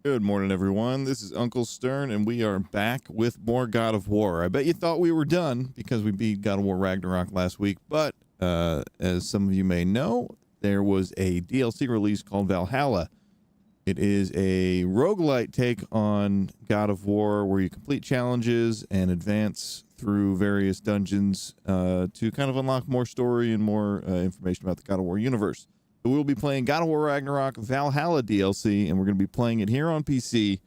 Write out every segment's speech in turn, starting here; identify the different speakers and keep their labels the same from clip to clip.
Speaker 1: Good morning, everyone. This is Uncle Stern, and we are back with more God of War. I bet you thought we were done because we beat God of War Ragnarok last week, but as some of you may know, there was a DLC release called Valhalla. It is a roguelite take on God of War where you complete challenges and advance through various dungeons to kind of unlock more story and more information about the God of War universe. So we'll be playing God of War Ragnarok Valhalla DLC, and we're going to be playing it here on PC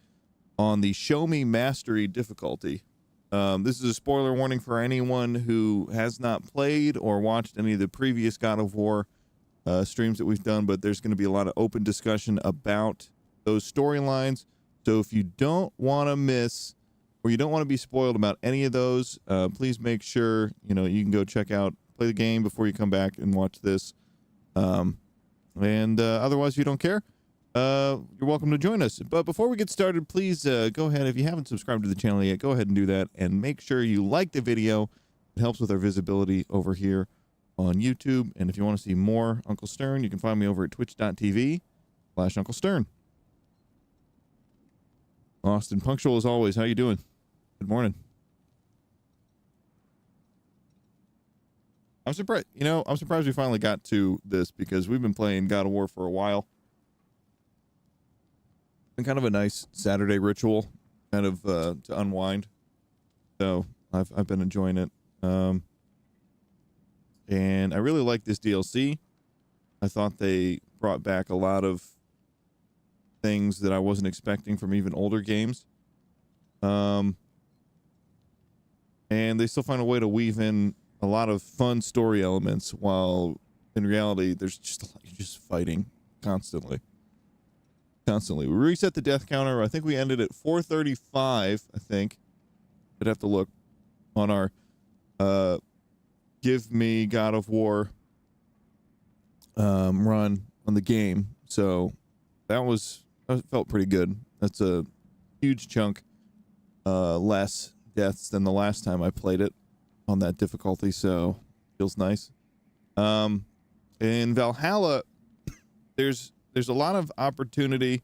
Speaker 1: on the Show Me Mastery difficulty. This is a spoiler warning for anyone who has not played or watched any of the previous God of War streams that we've done, but there's going to be a lot of open discussion about those storylines. So if you don't want to miss or you don't want to be spoiled about any of those, please make sure you can go check out, play the game before you come back and watch this. Otherwise, if you don't care, you're welcome to join us. But before we get started, please go ahead. If you haven't subscribed to the channel yet, go ahead and do that. And make sure you like the video. It helps with our visibility over here on YouTube. And if you want to see more Uncle Stern, you can find me over at twitch.tv/Uncle Stern. Austin, punctual as always. How you doing? Good morning. I'm surprised, I'm surprised we finally got to this because we've been playing God of War for a while. Been kind of a nice Saturday ritual, kind of to unwind. So I've been enjoying it. And I really like this DLC. I thought they brought back a lot of things that I wasn't expecting from even older games. And they still find a way to weave in a lot of fun story elements, while in reality, there's just you're just fighting constantly. We reset the death counter. I think we ended at 435. I think I'd have to look on our give me God of War run on the game. So that felt pretty good. That's a huge chunk less deaths than the last time I played it on that difficulty, so feels nice. In Valhalla, there's a lot of opportunity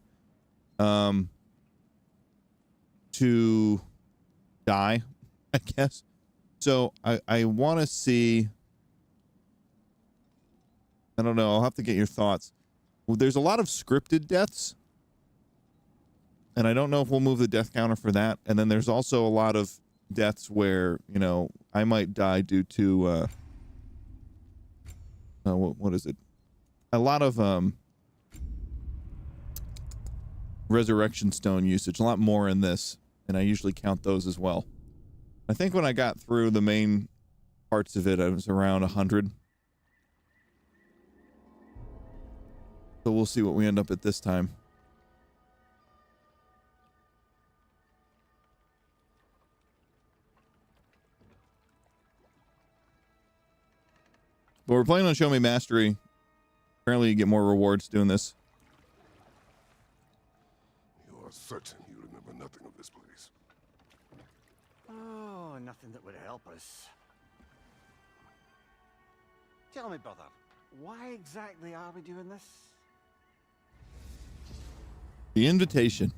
Speaker 1: to die, I guess. So I want to see. I don't know. I'll have to get your thoughts. Well, there's a lot of scripted deaths, and I don't know if we'll move the death counter for that. And then there's also a lot of deaths where I might die due to what is it, a lot of resurrection stone usage, a lot more in this, and I usually count those as well. I think when I got through the main parts of it, I was around 100, so we'll see what we end up at this time. But we're playing on Show Me Mastery. Apparently you get more rewards doing this.
Speaker 2: You are certain you remember nothing of this place?
Speaker 3: Oh, nothing that would help us. Tell me, brother, why exactly are we doing this?
Speaker 1: The invitation.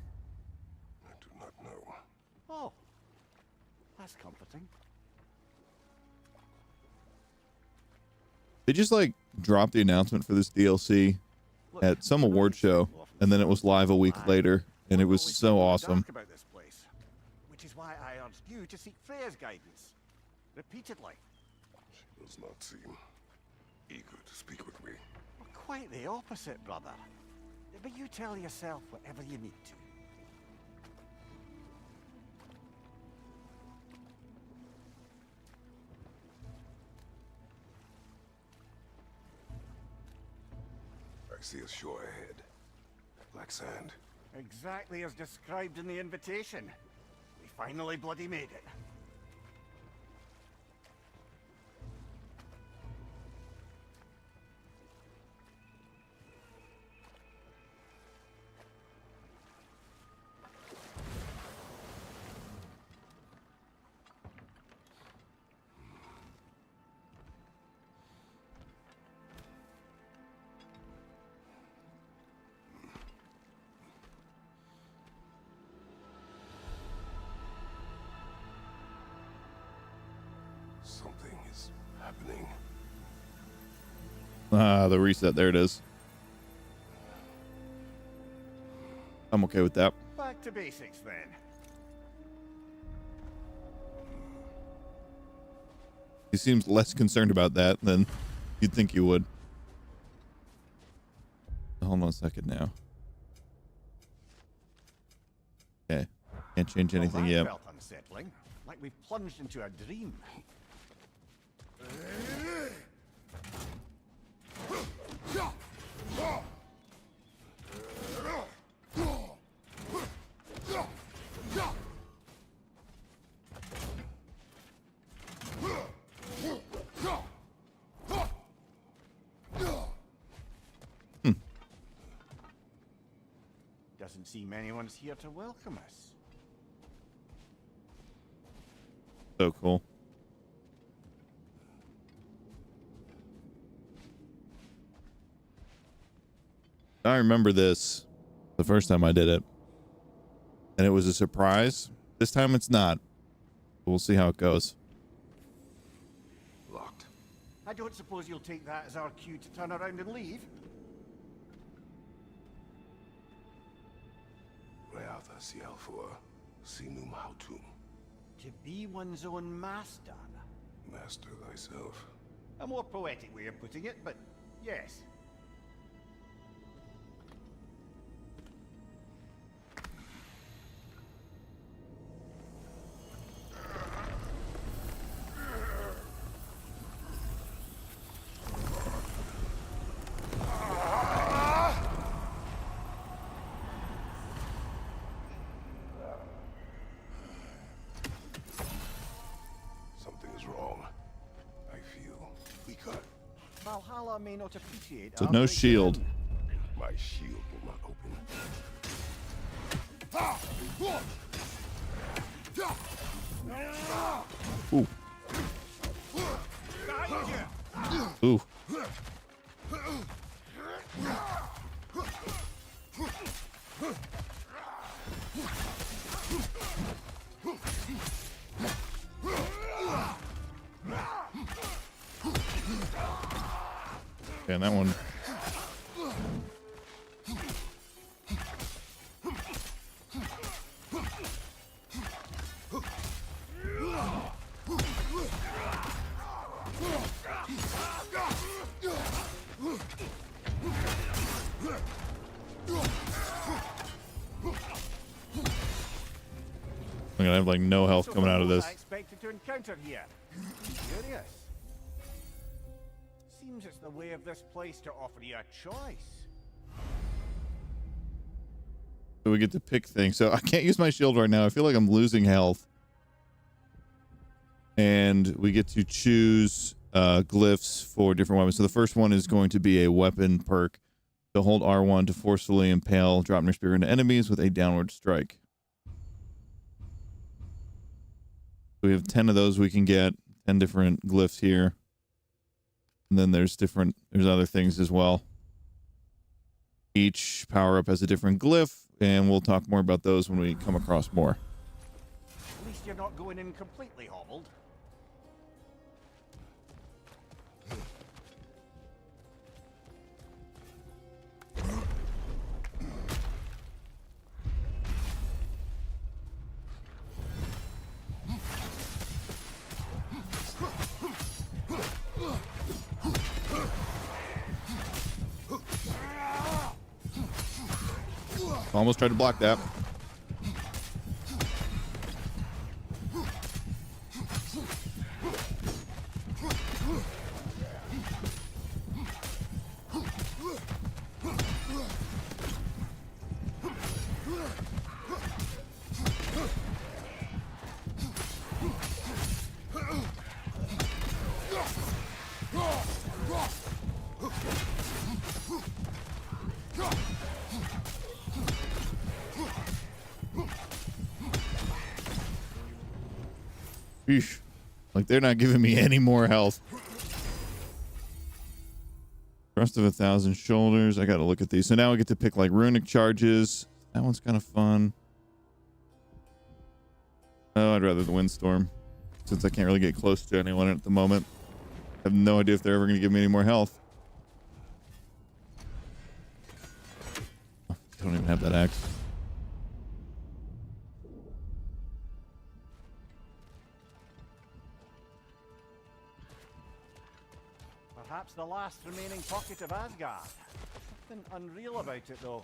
Speaker 2: I do not know.
Speaker 3: Oh, that's comforting.
Speaker 1: They just dropped the announcement for this DLC at some award show, and then it was live a week later, and it was so awesome.
Speaker 3: About this place, which is why I urged you to seek Freya's guidance repeatedly.
Speaker 2: She does not seem eager to speak with me.
Speaker 3: Well, quite the opposite, brother. But you tell yourself whatever you need to.
Speaker 2: I see a shore ahead. Black sand.
Speaker 3: Exactly as described in the invitation. We finally bloody made it.
Speaker 2: happening?
Speaker 1: Ah, the reset. There it is. I'm okay with that.
Speaker 3: Back to basics then.
Speaker 1: He seems less concerned about that than you'd think he would. Hold on a second now. Okay. Can't change anything
Speaker 3: Well, that
Speaker 1: yet.
Speaker 3: felt unsettling, like we've plunged into a dream. Doesn't seem anyone's here to welcome us.
Speaker 1: So cool. I remember this the first time I did it, and it was a surprise. This time it's not. We'll see how it goes.
Speaker 2: Locked.
Speaker 3: I don't suppose you'll take that as our cue to turn around and leave?
Speaker 2: Reatha Sialfur, Sinum Hautum.
Speaker 3: To be one's own master.
Speaker 2: Master thyself.
Speaker 3: A more poetic way of putting it, but yes.
Speaker 2: Something is wrong. I feel weaker.
Speaker 3: Valhalla may not appreciate
Speaker 1: So
Speaker 3: our
Speaker 1: no
Speaker 3: breaking
Speaker 1: shield.
Speaker 3: in.
Speaker 2: My shield will not open.
Speaker 1: Ooh. Ooh. Okay, and that one. I'm gonna have like no health
Speaker 3: So
Speaker 1: coming out of
Speaker 3: what
Speaker 1: this.
Speaker 3: I expected to encounter here. Curious. Seems it's the way of this place to offer you a choice.
Speaker 1: So we get to pick things. So I can't use my shield right now. I feel like I'm losing health. And we get to choose glyphs for different weapons. So the first one is going to be a weapon perk. So hold R1 to forcefully impale Draupnir spear into enemies with a downward strike. So we have 10 of those we can get. 10 different glyphs here. And then there's other things as well. Each power-up has a different glyph, and we'll talk more about those when we come across more.
Speaker 3: At least you're not going in completely hobbled.
Speaker 1: Almost tried to block that. Eesh. Like they're not giving me any more health. Thrust of 1,000 shoulders. I gotta look at these. So now we get to pick like runic charges. That one's kind of fun. Oh, I'd rather the windstorm, since I can't really get close to anyone at the moment. I have no idea if they're ever going to give me any more health. I don't even have that axe.
Speaker 3: Perhaps the last remaining pocket of Asgard. Something unreal about it, though.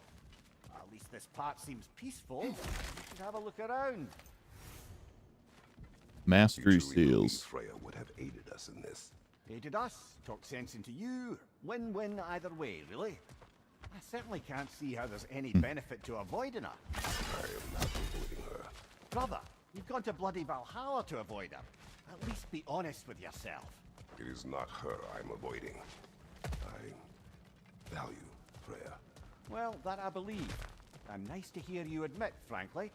Speaker 3: At least this part seems peaceful. You should have a look around.
Speaker 1: Mastery
Speaker 2: You truly believe
Speaker 1: seals.
Speaker 2: Freya would have aided us in this.
Speaker 3: Aided us, talked sense into you. Win-win either way, really. I certainly can't see how there's any benefit to avoiding her.
Speaker 2: I am not avoiding her.
Speaker 3: Brother, you've gone to bloody Valhalla to avoid her. At least be honest with yourself.
Speaker 2: It is not her I'm avoiding. I value Freya.
Speaker 3: Well, that I believe. And nice to hear you admit, frankly.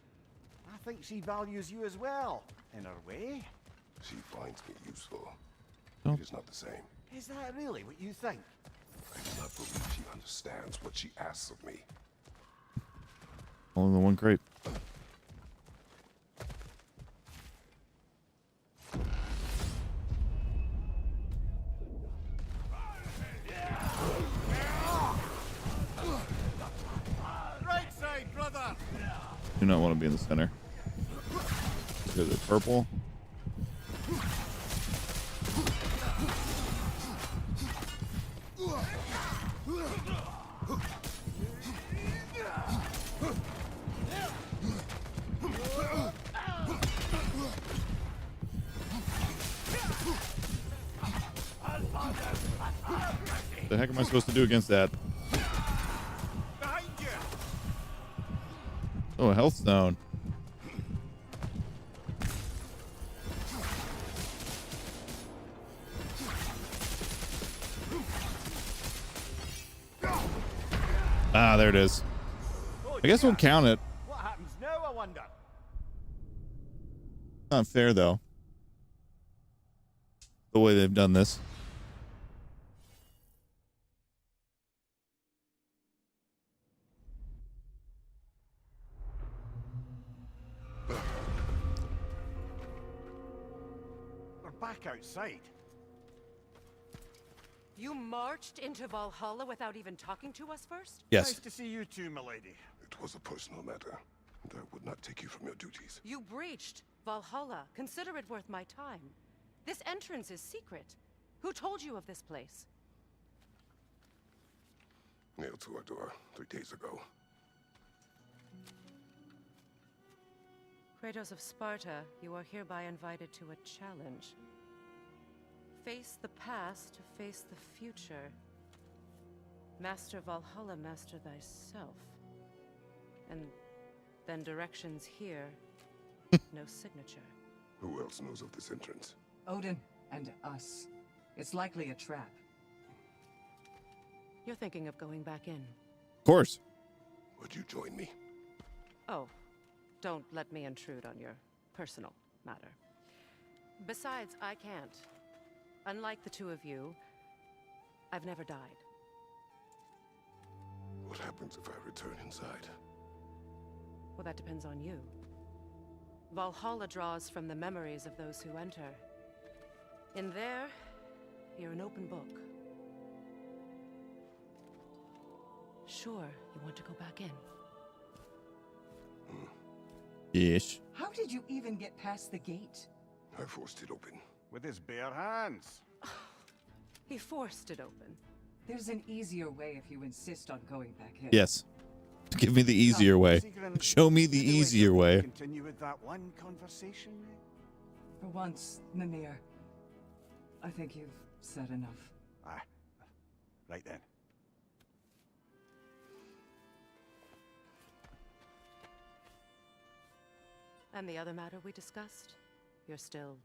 Speaker 3: I think she values you as well, in her way.
Speaker 2: She finds me useful.
Speaker 1: Oh.
Speaker 2: It is not the same.
Speaker 3: Is that really what you think?
Speaker 2: I do not believe she understands what she asks of me.
Speaker 1: Only the one crate.
Speaker 3: Right side, brother!
Speaker 1: Do not want to be in the center. Because it's purple. What the heck am I supposed to do against that?
Speaker 3: Behind you!
Speaker 1: Oh, a health stone. Ah, there it is.
Speaker 3: Oh,
Speaker 1: I guess we'll
Speaker 3: dear.
Speaker 1: count it.
Speaker 3: What happens now, I wonder?
Speaker 1: Not fair, though. The way they've done this.
Speaker 3: We're back outside.
Speaker 4: You marched into Valhalla without even talking to us first?
Speaker 1: Yes.
Speaker 3: Nice to see you too, milady.
Speaker 2: It was a personal matter, and I would not take you from your duties.
Speaker 4: You breached Valhalla. Consider it worth my time. This entrance is secret. Who told you of this place?
Speaker 2: Nailed to our door 3 days ago.
Speaker 4: Kratos of Sparta, you are hereby invited to a challenge. Face the past to face the future. Master Valhalla, master thyself. And then directions here. No signature.
Speaker 2: Who else knows of this entrance?
Speaker 5: Odin and us. It's likely a trap.
Speaker 4: You're thinking of going back in.
Speaker 1: Of course.
Speaker 2: Would you join me?
Speaker 4: Oh, don't let me intrude on your personal matter. Besides, I can't. Unlike the two of you, I've never died.
Speaker 2: What happens if I return inside?
Speaker 4: Well, that depends on you. Valhalla draws from the memories of those who enter. In there, you're an open book. Sure, you want to go back in.
Speaker 1: Ish.
Speaker 5: How did you even get past the gate?
Speaker 2: I forced it open.
Speaker 3: With his bare hands.
Speaker 4: He forced it open.
Speaker 5: There's an easier way if you insist on going back in.
Speaker 1: Yes. Give me the easier way.
Speaker 3: Sigrun,
Speaker 1: Show me the
Speaker 3: maybe we
Speaker 1: easier
Speaker 3: should
Speaker 1: way.
Speaker 3: Continue with that one conversation, eh?
Speaker 5: For once, Mimir, I think you've said enough.
Speaker 3: Aye. Right then.
Speaker 4: And the other matter we discussed? You're still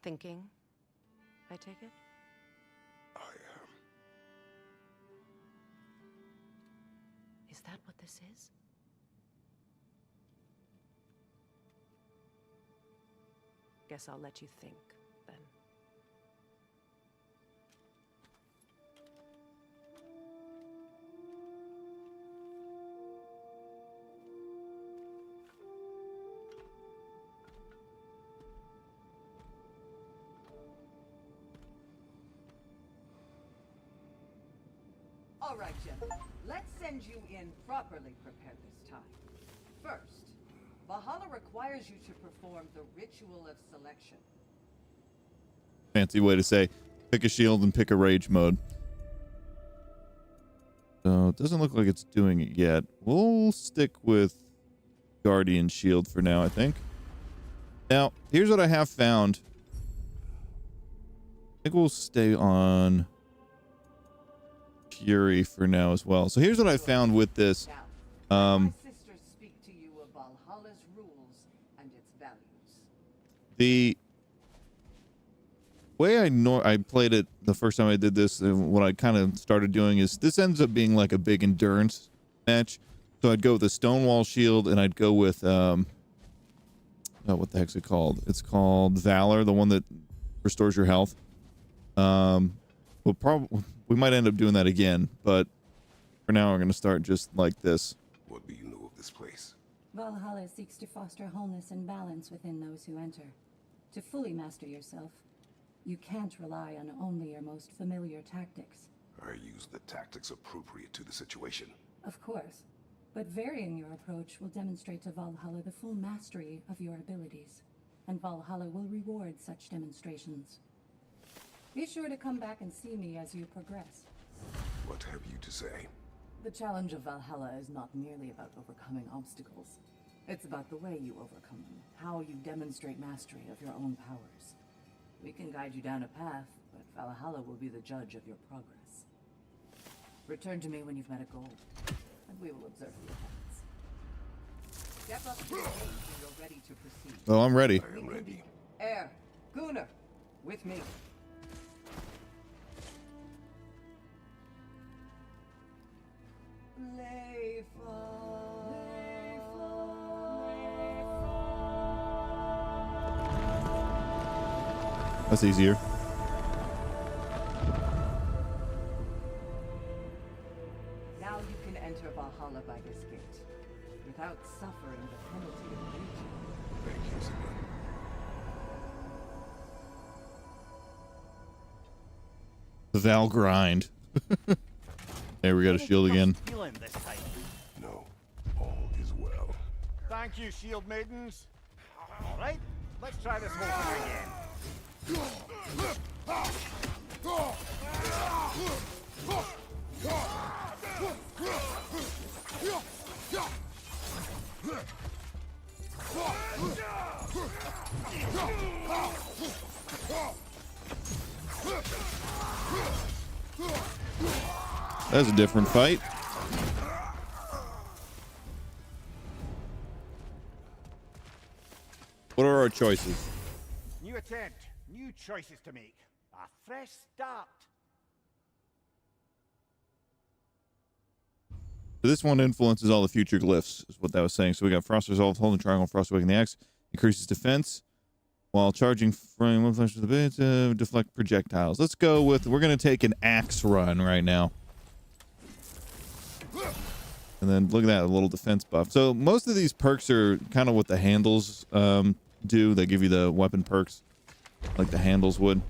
Speaker 4: thinking, I take it?
Speaker 2: I am.
Speaker 4: Is that what this is? Guess I'll let you think, then.
Speaker 5: All right, gentlemen. Let's send you in properly prepared this time. First, Valhalla requires you to perform the ritual of selection.
Speaker 1: Fancy way to say pick a shield and pick a rage mode. So it doesn't look like it's doing it yet. We'll stick with Guardian Shield for now, I think. Now, here's what I have found. I think we'll stay on Fury for now as well. So here's what I found with this.
Speaker 5: Now, my sisters speak to you of Valhalla's rules and its values.
Speaker 1: The way I played it the first time I did this, and what I kind of started doing is this ends up being like a big endurance match. So I'd go with a Stonewall Shield, and I'd go with oh, what the heck's it called? It's called Valor, the one that restores your health. We might end up doing that again, but for now we're going to start just like this.
Speaker 2: What do you know of this place?
Speaker 6: Valhalla seeks to foster wholeness and balance within those who enter. To fully master yourself, you can't rely on only your most familiar tactics.
Speaker 2: I use the tactics appropriate to the situation.
Speaker 6: Of course, but varying your approach will demonstrate to Valhalla the full mastery of your abilities, and Valhalla will reward such demonstrations. Be sure to come back and see me as you progress.
Speaker 2: What have you to say?
Speaker 5: The challenge of Valhalla is not merely about overcoming obstacles. It's about the way you overcome them, how you demonstrate mastery of your own powers. We can guide you down a path, but Valhalla will be the judge of your progress. Return to me when you've met a goal, and we will observe the effects. Step up to the gate when you're ready to proceed.
Speaker 1: Oh, I'm ready.
Speaker 2: I am ready.
Speaker 5: Air, Gunnar, with me.
Speaker 1: That's easier.
Speaker 5: Now you can enter Valhalla by this gate, without suffering the penalty of breach.
Speaker 2: Thank you, Sigmund.
Speaker 1: The Val grind. There, we got a shield again.
Speaker 3: Feeling this time.
Speaker 2: No, all is well.
Speaker 3: Thank you, shield maidens. All right, let's try this whole thing again.
Speaker 1: That's a different fight. What are our choices?
Speaker 3: New attempt, new choices to make. A fresh start.
Speaker 1: So this one influences all the future glyphs, is what that was saying. So we got Frost Resolve, holding triangle, Frost Awaken the Axe, increases defense while charging frame one flash to the base, deflect projectiles. Let's go with, we're going to take an axe run right now. And then look at that, a little defense buff. So most of these perks are kind of what the handles do. They give you the weapon perks like the handles would.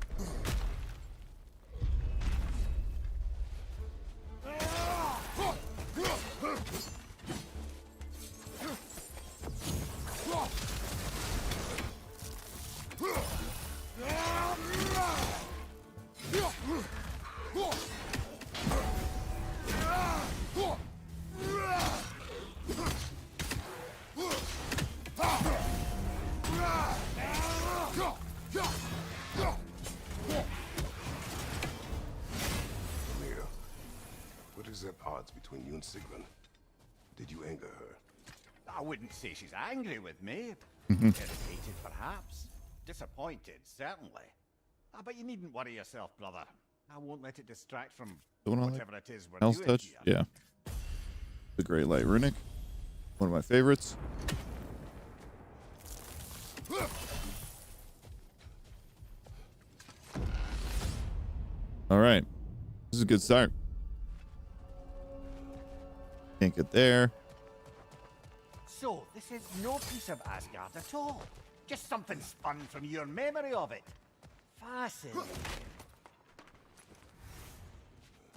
Speaker 2: Amir, what is at odds between you and Sigmund? Did you anger her?
Speaker 3: I wouldn't say she's angry with me. Irritated, perhaps. Disappointed, certainly. But you needn't worry yourself, brother. I won't let it distract from
Speaker 1: The one I like?
Speaker 3: whatever it is we're
Speaker 1: Hell's
Speaker 3: doing
Speaker 1: Touch?
Speaker 3: here.
Speaker 1: Yeah. The Great Light Runic. One of my favorites. All right. This is a good start. Can't get there.
Speaker 3: So, this is no piece of Asgard at all. Just something spun from your memory of it. Fascinating.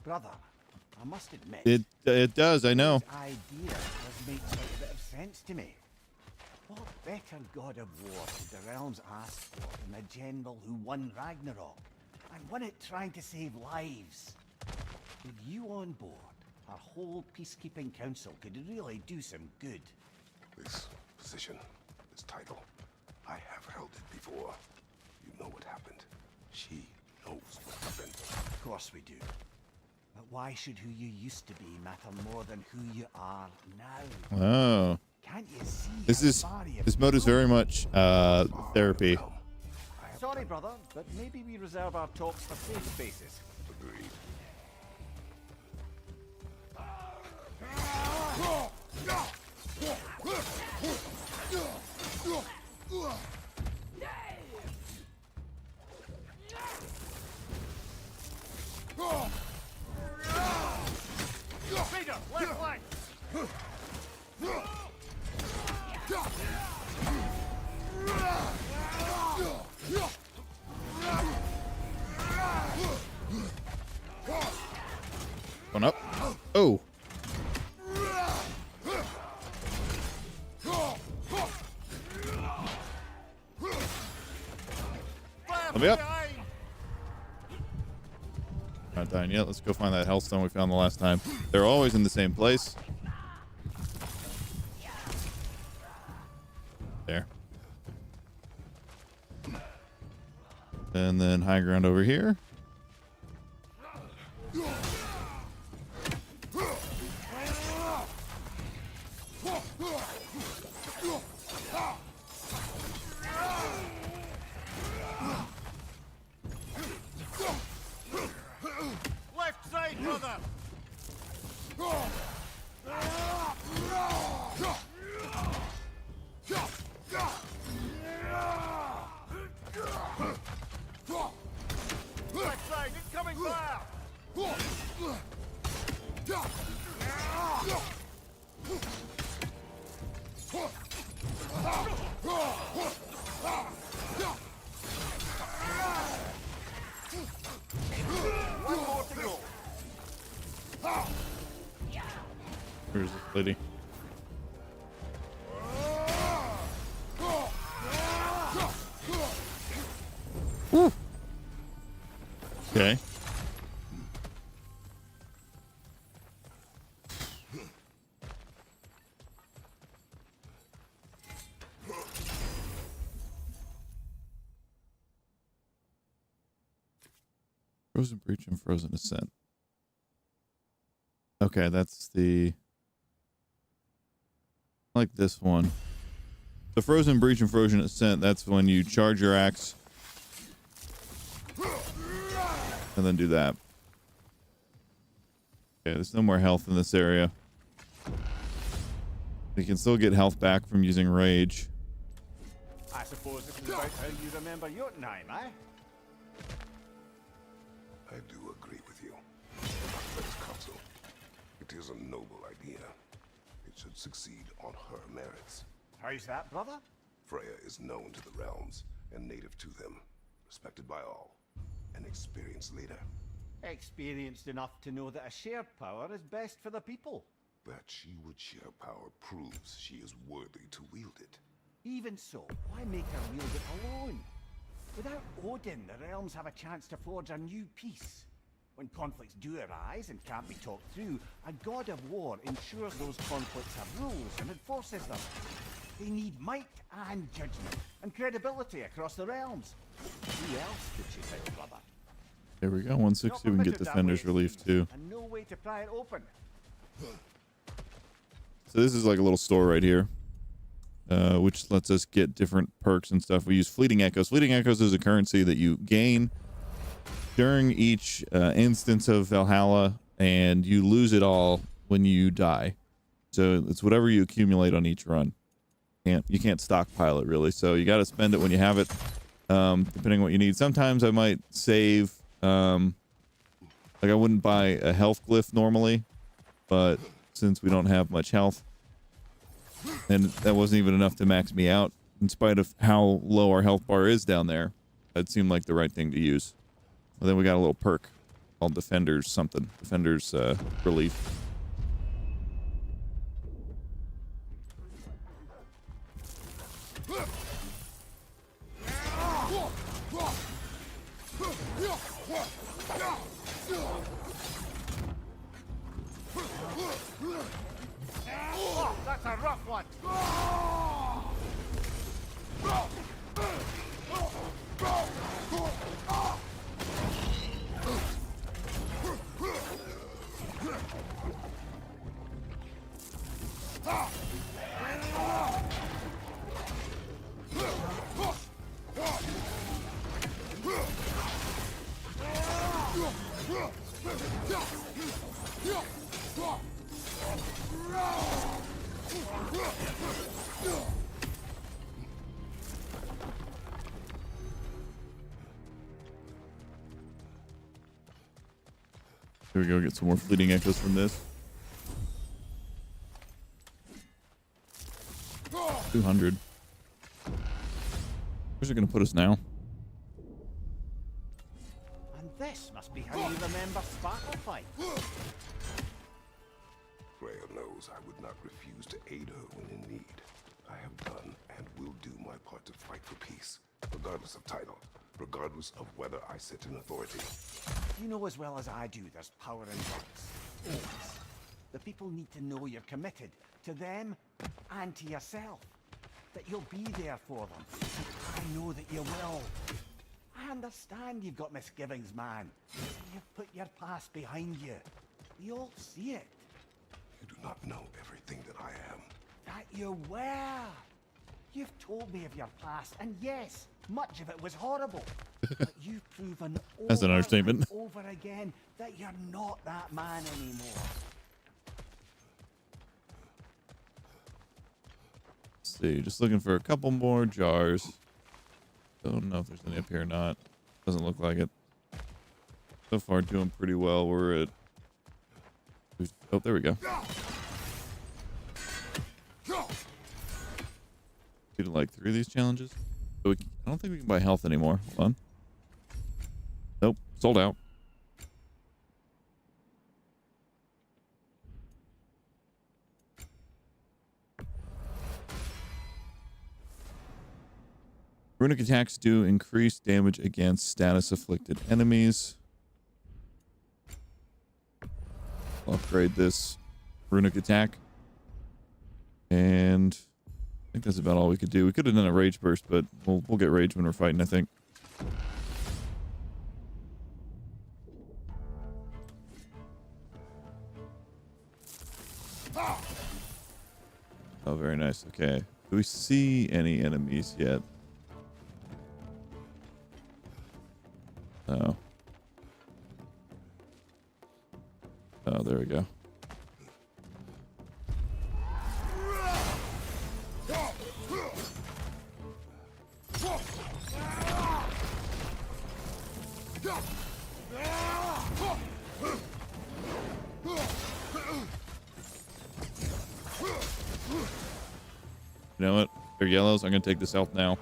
Speaker 3: Brother, I must admit.
Speaker 1: It does, I know.
Speaker 3: This idea does make a bit of sense to me. What better God of War could the realms ask for than a general who won Ragnarok and won it trying to save lives? With you on board, our whole peacekeeping council could really do some good.
Speaker 2: This position, this title, I have held it before. You know what happened. She knows what happened.
Speaker 3: Of course we do. But why should who you used to be matter more than who you are now?
Speaker 1: Oh.
Speaker 3: Can't you see
Speaker 1: This mode is very much therapy.
Speaker 3: Sorry, brother, but maybe we reserve our talks for safe spaces.
Speaker 2: Agreed.
Speaker 3: Vader, left flank!
Speaker 1: One up. Oh. Let me up. Not dying yet. Let's go find that hellstone we found the last time. They're always in the same place. There. And then high ground over here.
Speaker 3: Left side, brother! Left side, incoming fire! One more to go.
Speaker 1: Where's this lady? Woo. Okay. Frozen Breach and Frozen Ascent. Okay, that's the... I like this one. The Frozen Breach and Frozen Ascent, that's when you charge your axe. And then do that. Okay, there's no more health in this area. You can still get health back from using rage.
Speaker 3: I suppose this is about how you remember Jotunheim, eh?
Speaker 2: I do agree with you. Let's counsel. It is a noble idea. It should succeed on her merits.
Speaker 3: How's that, brother?
Speaker 2: Freya is known to the realms and native to them, respected by all. An experienced leader.
Speaker 3: Experienced enough to know that a shared power is best for the people.
Speaker 2: That she would share power proves she is worthy to wield it.
Speaker 3: Even so, why make her wield it alone? Without Odin, the realms have a chance to forge a new peace. When conflicts do arise and can't be talked through, a god of war ensures those conflicts have rules and enforces them. They need might and judgment and credibility across the realms. Who else could she pick, brother?
Speaker 1: There we go. 160. We can get Defender's Relief too.
Speaker 3: And no way to pry it open.
Speaker 1: So this is like a little store right here, which lets us get different perks and stuff. We use Fleeting Echoes. Fleeting Echoes is a currency that you gain during each instance of Valhalla, and you lose it all when you die. So it's whatever you accumulate on each run. You can't stockpile it really, so you got to spend it when you have it, depending on what you need. Sometimes I might save, like I wouldn't buy a health glyph normally, but since we don't have much health, and that wasn't even enough to max me out, in spite of how low our health bar is down there, that seemed like the right thing to use. Well, then we got a little perk called Defender's something. Defender's Relief.
Speaker 3: Oh, that's a rough one.
Speaker 1: Here we go, get some more fleeting echoes from this. 200. Where's it going to put us now?
Speaker 3: And this must be how you remember Sparkle Fight.
Speaker 2: Freya knows I would not refuse to aid her when in need. I have done and will do my part to fight for peace, regardless of title, regardless of whether I sit in authority.
Speaker 3: You know as well as I do there's power in words. Oaths. The people need to know you're committed to them and to yourself. That you'll be there for them. And I know that you will. I understand you've got misgivings, man. You've put your past behind you. We all see it.
Speaker 2: You do not know everything that I am.
Speaker 3: That you were. You've told me of your past, and yes, much of it was horrible. But you've proven
Speaker 1: That's an
Speaker 3: over
Speaker 1: understatement.
Speaker 3: and over again that you're not that man anymore.
Speaker 1: Let's see, just looking for a couple more jars. Don't know if there's any up here or not. Doesn't look like it. So far, doing pretty well. We're at... Oh, there we go. Did like 3 of these challenges. So I don't think we can buy health anymore. Hold on. Nope, sold out. Runic attacks do increase damage against status afflicted enemies. I'll upgrade this runic attack. And I think that's about all we could do. We could have done a rage burst, but we'll get rage when we're fighting, I think. Oh, very nice. Okay. Do we see any enemies yet? Oh. Oh, there we go. You know what? They're yellows. I'm going to take this health now.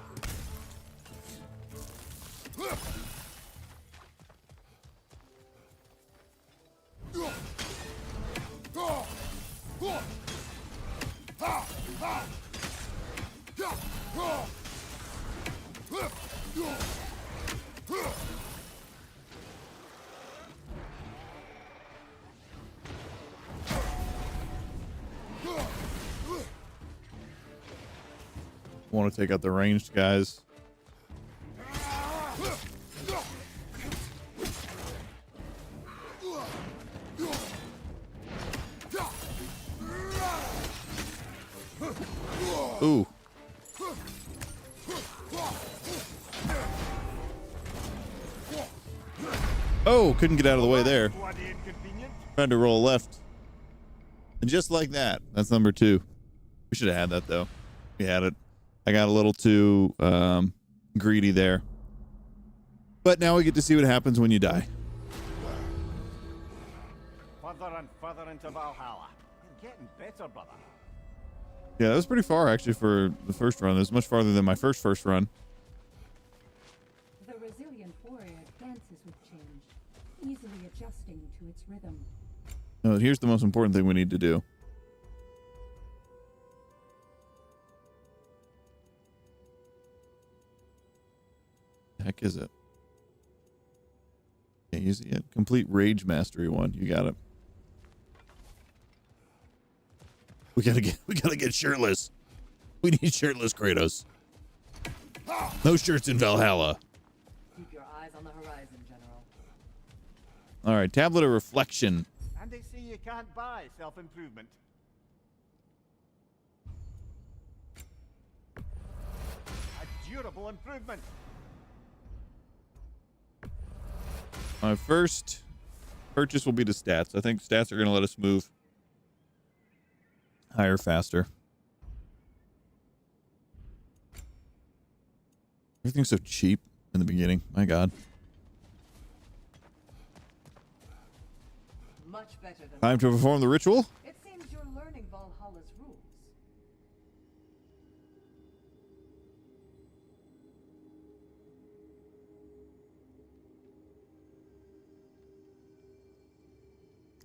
Speaker 1: Want to take out the ranged guys. Ooh. Oh, couldn't get out of the way there. Tried to roll left. And just like that, that's number 2. We should have had that though. We had it. I got a little too greedy there. But now we get to see what happens when you die.
Speaker 3: Further and further into Valhalla. You're getting better, brother.
Speaker 1: Yeah, that was pretty far actually for the first run. It was much farther than my first run.
Speaker 6: The resilient warrior dances with change. easily adjusting to its rhythm.
Speaker 1: Oh, here's the most important thing we need to do. The heck is it? Can't use it yet. Complete Rage Mastery 1. You got it. We gotta get shirtless. We need shirtless Kratos. No shirts in Valhalla.
Speaker 5: Keep your eyes on the horizon, General.
Speaker 1: All right, Tablet of Reflection.
Speaker 3: And they say you can't buy self-improvement. A durable improvement.
Speaker 1: My first purchase will be the stats. I think stats are going to let us move higher, faster. Everything's so cheap in the beginning. My God.
Speaker 5: Much better than
Speaker 1: Time to perform the ritual.
Speaker 5: It seems you're learning Valhalla's rules.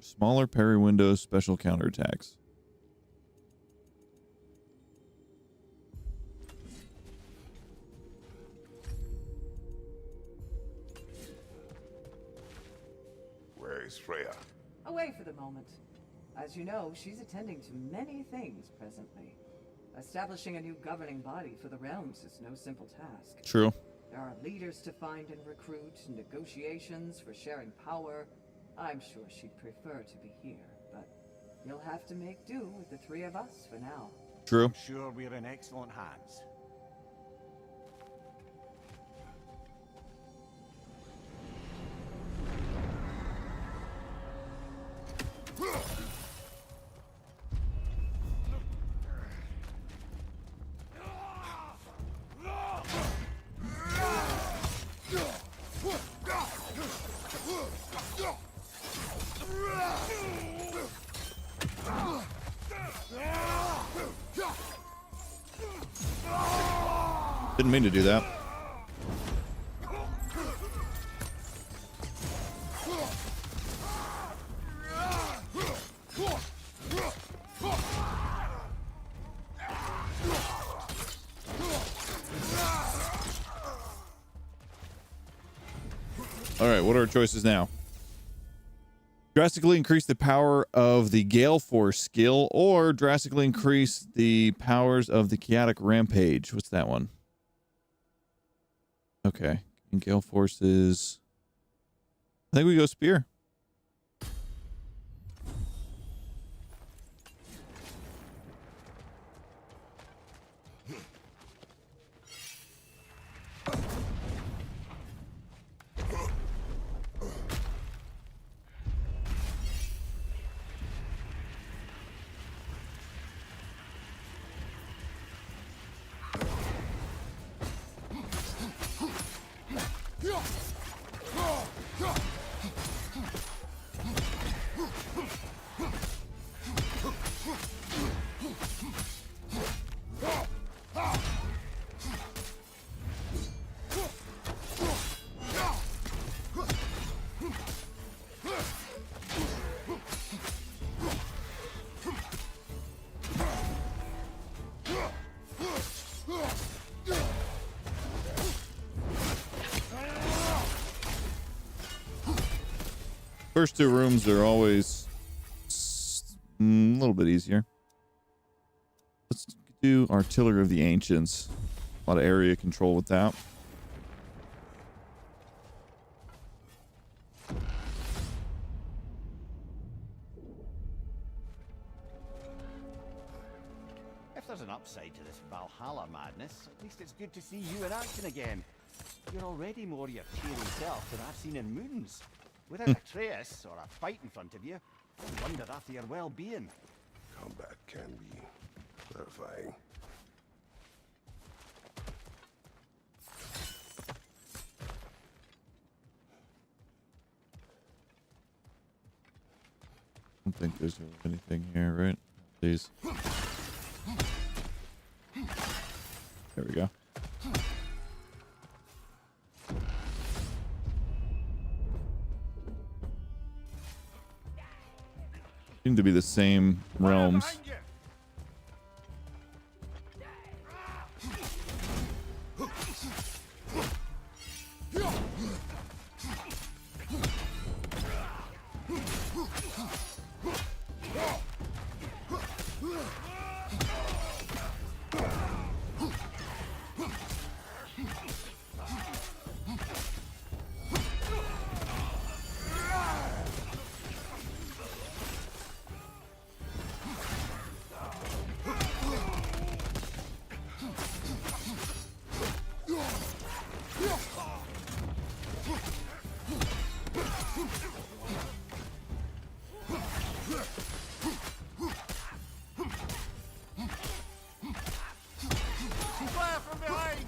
Speaker 1: Smaller parry windows, special counterattacks.
Speaker 2: Where is Freya?
Speaker 5: Away for the moment. As you know, she's attending to many things presently. Establishing a new governing body for the realms is no simple task.
Speaker 1: True.
Speaker 5: There are leaders to find and recruit, negotiations for sharing power. I'm sure she'd prefer to be here, but you'll have to make do with the three of us for now.
Speaker 1: True.
Speaker 3: I'm sure we're in excellent hands.
Speaker 1: Didn't mean to do that. All right, what are our choices now? Drastically increase the power of the Gale Force skill or drastically increase the powers of the Chaotic Rampage. What's that one? Okay. And Gale Force is... I think we go Spear. First two rooms are always a little bit easier. Let's do Artillery of the Ancients. A lot of area control with that.
Speaker 3: If there's an upside to this Valhalla madness, at least it's good to see you in action again. You're already more your cheery self than I've seen in moons. Without a trace or a fight in front of you, I wonder after your well-being.
Speaker 2: Combat can be clarifying.
Speaker 1: I don't think there's anything here, right? Please. There we go. Seem to be the same realms.
Speaker 3: Behind you. Fire from behind.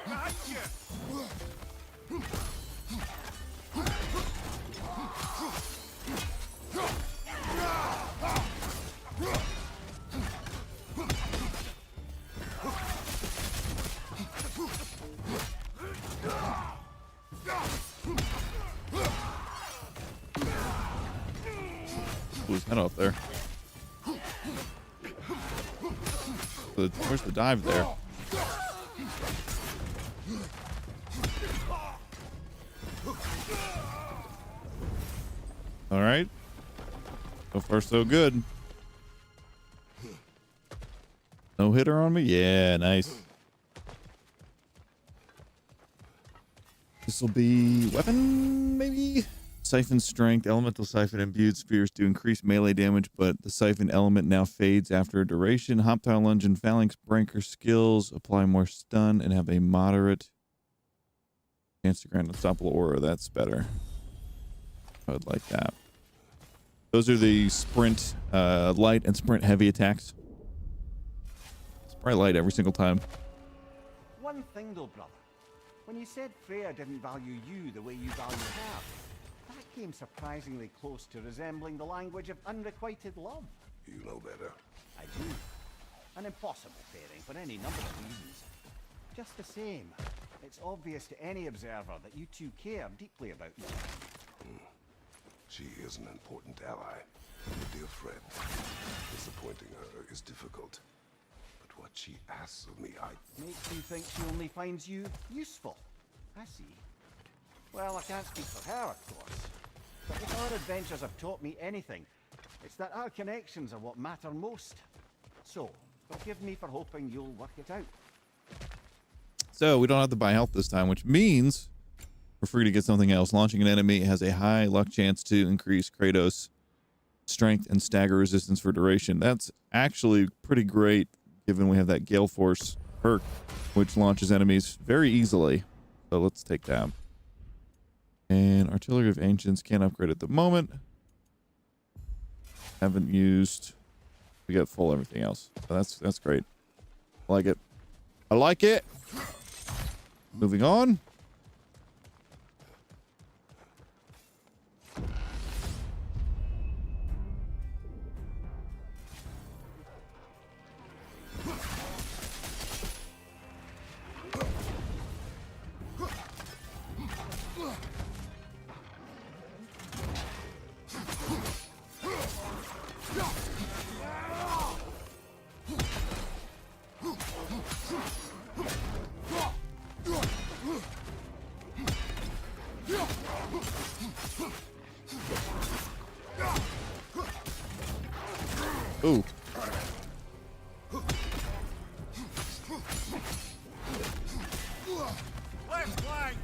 Speaker 3: Behind you.
Speaker 1: Blew his head off there. Where's the dive there? All right. So far, so good. No hitter on me? Yeah, nice. This will be weapon, maybe? Siphon strength. Elemental siphon imbued spears do increase melee damage, but the siphon element now fades after a duration. Hoptile lunge and phalanx breaker skills apply more stun and have a moderate chance to grant unstoppable aura. That's better. I would like that. Those are the sprint light and sprint heavy attacks. Sprite light every single time.
Speaker 3: One thing though, brother. When you said Freya didn't value you the way you value her, that came surprisingly close to resembling the language of unrequited love.
Speaker 2: You know better.
Speaker 3: I do. An impossible pairing for any number of reasons. Just the same, it's obvious to any observer that you two care deeply about each other.
Speaker 2: She is an important ally, a dear friend. Disappointing her is difficult. But what she asks of me,
Speaker 3: Makes you think she only finds you useful. I see. Well, I can't speak for her, of course. But if our adventures have taught me anything, it's that our connections are what matter most. So, forgive me for hoping you'll work it out.
Speaker 1: So we don't have to buy health this time, which means we're free to get something else. Launching an enemy has a high luck chance to increase Kratos' strength and stagger resistance for duration. That's actually pretty great, given we have that Gale Force perk, which launches enemies very easily. So let's take that. And Artillery of Ancients can't upgrade at the moment. Haven't used. We got full everything else. So that's great. I like it. I like it. Moving on. Ooh.
Speaker 3: Left flank!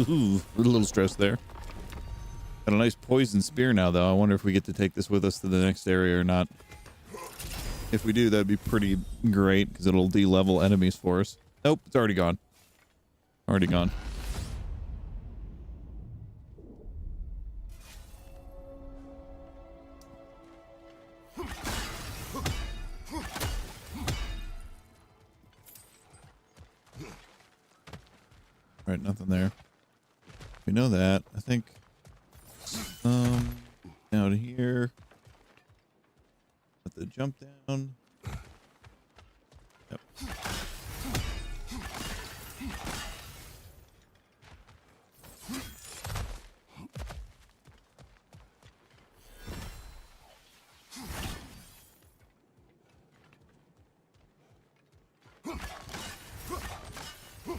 Speaker 1: Ooh, a little stressed there. Got a nice poison spear now, though. I wonder if we get to take this with us to the next area or not. If we do, that'd be pretty great, because it'll de-level enemies for us. Nope, it's already gone. Already gone. Right, nothing there. We know that. I think down here. Let the jump down. Yep.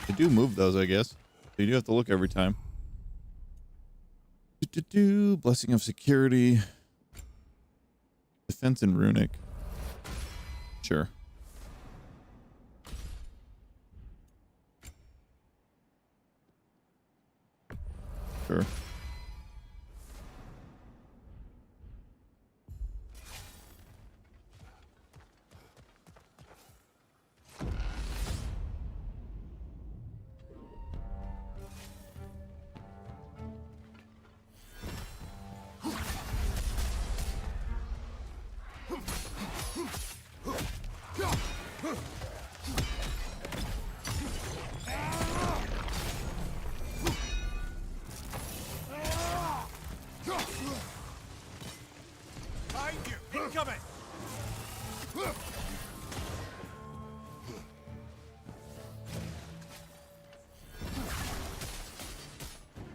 Speaker 1: They do move those, I guess. So you do have to look every time. Blessing of security. Defense and runic. Sure. Sure.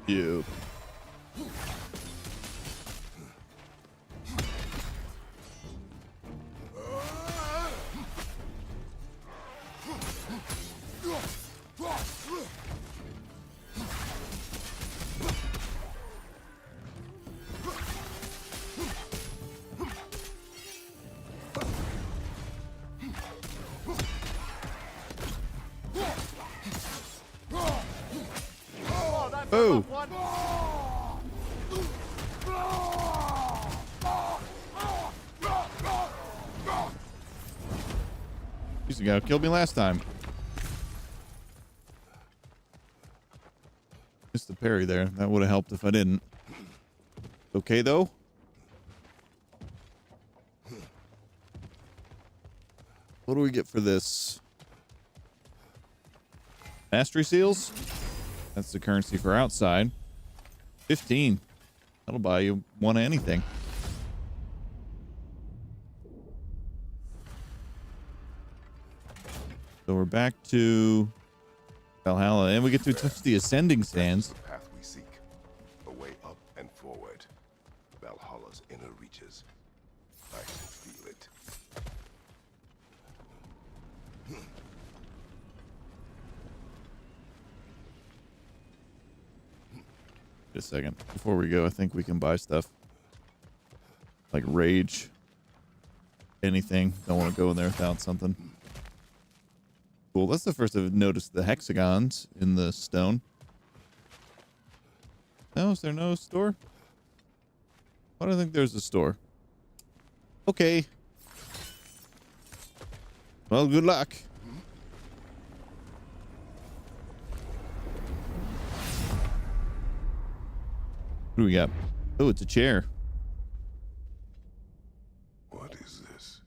Speaker 1: You. Oh. He's the guy who killed me last time. Missed the parry there. That would have helped if I didn't. Okay, though. What do we get for this? Mastery seals? That's the currency for outside. 15. That'll buy you one of anything. So we're back to Valhalla, and we get to touch the ascending sands.
Speaker 2: The path we seek, a way up and forward. Valhalla's inner reaches. I can feel it.
Speaker 1: Just a second. Before we go, I think we can buy stuff. Like rage. Anything. Don't want to go in there without something. Cool. That's the first I've noticed the hexagons in the stone. No, is there no store? Why do I think there's a store? Okay. Well, good luck. What do we got? Oh, it's a chair.
Speaker 2: What is this?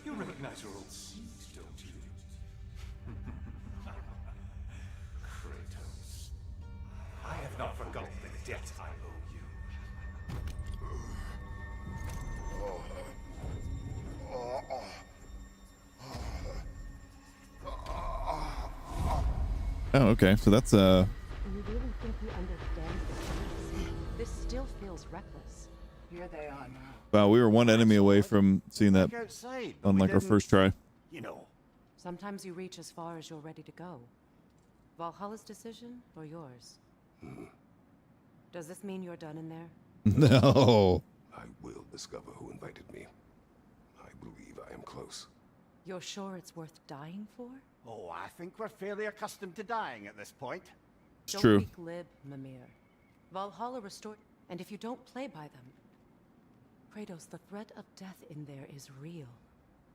Speaker 7: You recognize your old seat, don't you? Kratos. I have not forgotten the debt I owe you.
Speaker 1: Oh, okay. So that's
Speaker 4: You really think he understands this? This still feels reckless.
Speaker 5: Here they are now.
Speaker 1: wow. We were one enemy away from seeing that
Speaker 3: Look outside, but
Speaker 1: on
Speaker 3: we
Speaker 1: like our
Speaker 3: didn't,
Speaker 1: first try.
Speaker 3: You know.
Speaker 4: Sometimes you reach as far as you're ready to go. Valhalla's decision or yours? Does this mean you're done in there?
Speaker 1: No.
Speaker 2: I will discover who invited me. I believe I am close.
Speaker 4: You're sure it's worth dying for?
Speaker 3: Oh, I think we're fairly accustomed to dying at this point.
Speaker 1: It's
Speaker 4: Don't
Speaker 1: true.
Speaker 4: be glib, Mimir. Valhalla restored, and if you don't play by them, Kratos, the threat of death in there is real.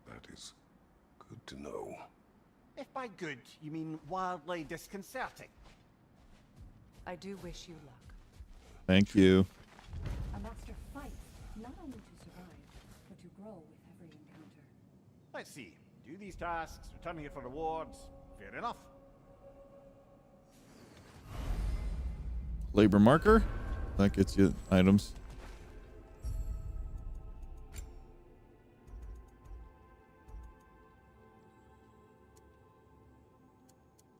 Speaker 2: That is good to know.
Speaker 3: If by good, you mean wildly disconcerting.
Speaker 4: I do wish you luck.
Speaker 1: Thank you.
Speaker 6: A master fights not only to survive, but to grow with every encounter.
Speaker 3: Let's see. Do these tasks, return here for rewards. Fair enough.
Speaker 1: Labor marker. That gets you items.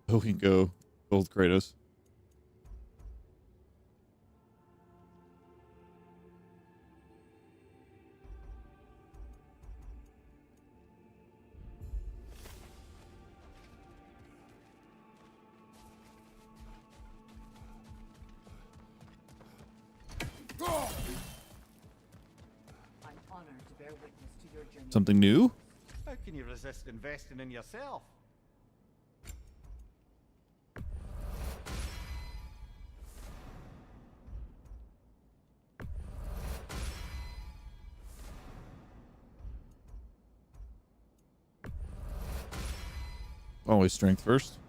Speaker 1: Oh, we can go gold Kratos.
Speaker 5: I'm honored to bear witness to your journey.
Speaker 1: Something new?
Speaker 3: How can you resist investing in yourself?
Speaker 1: Always strength first.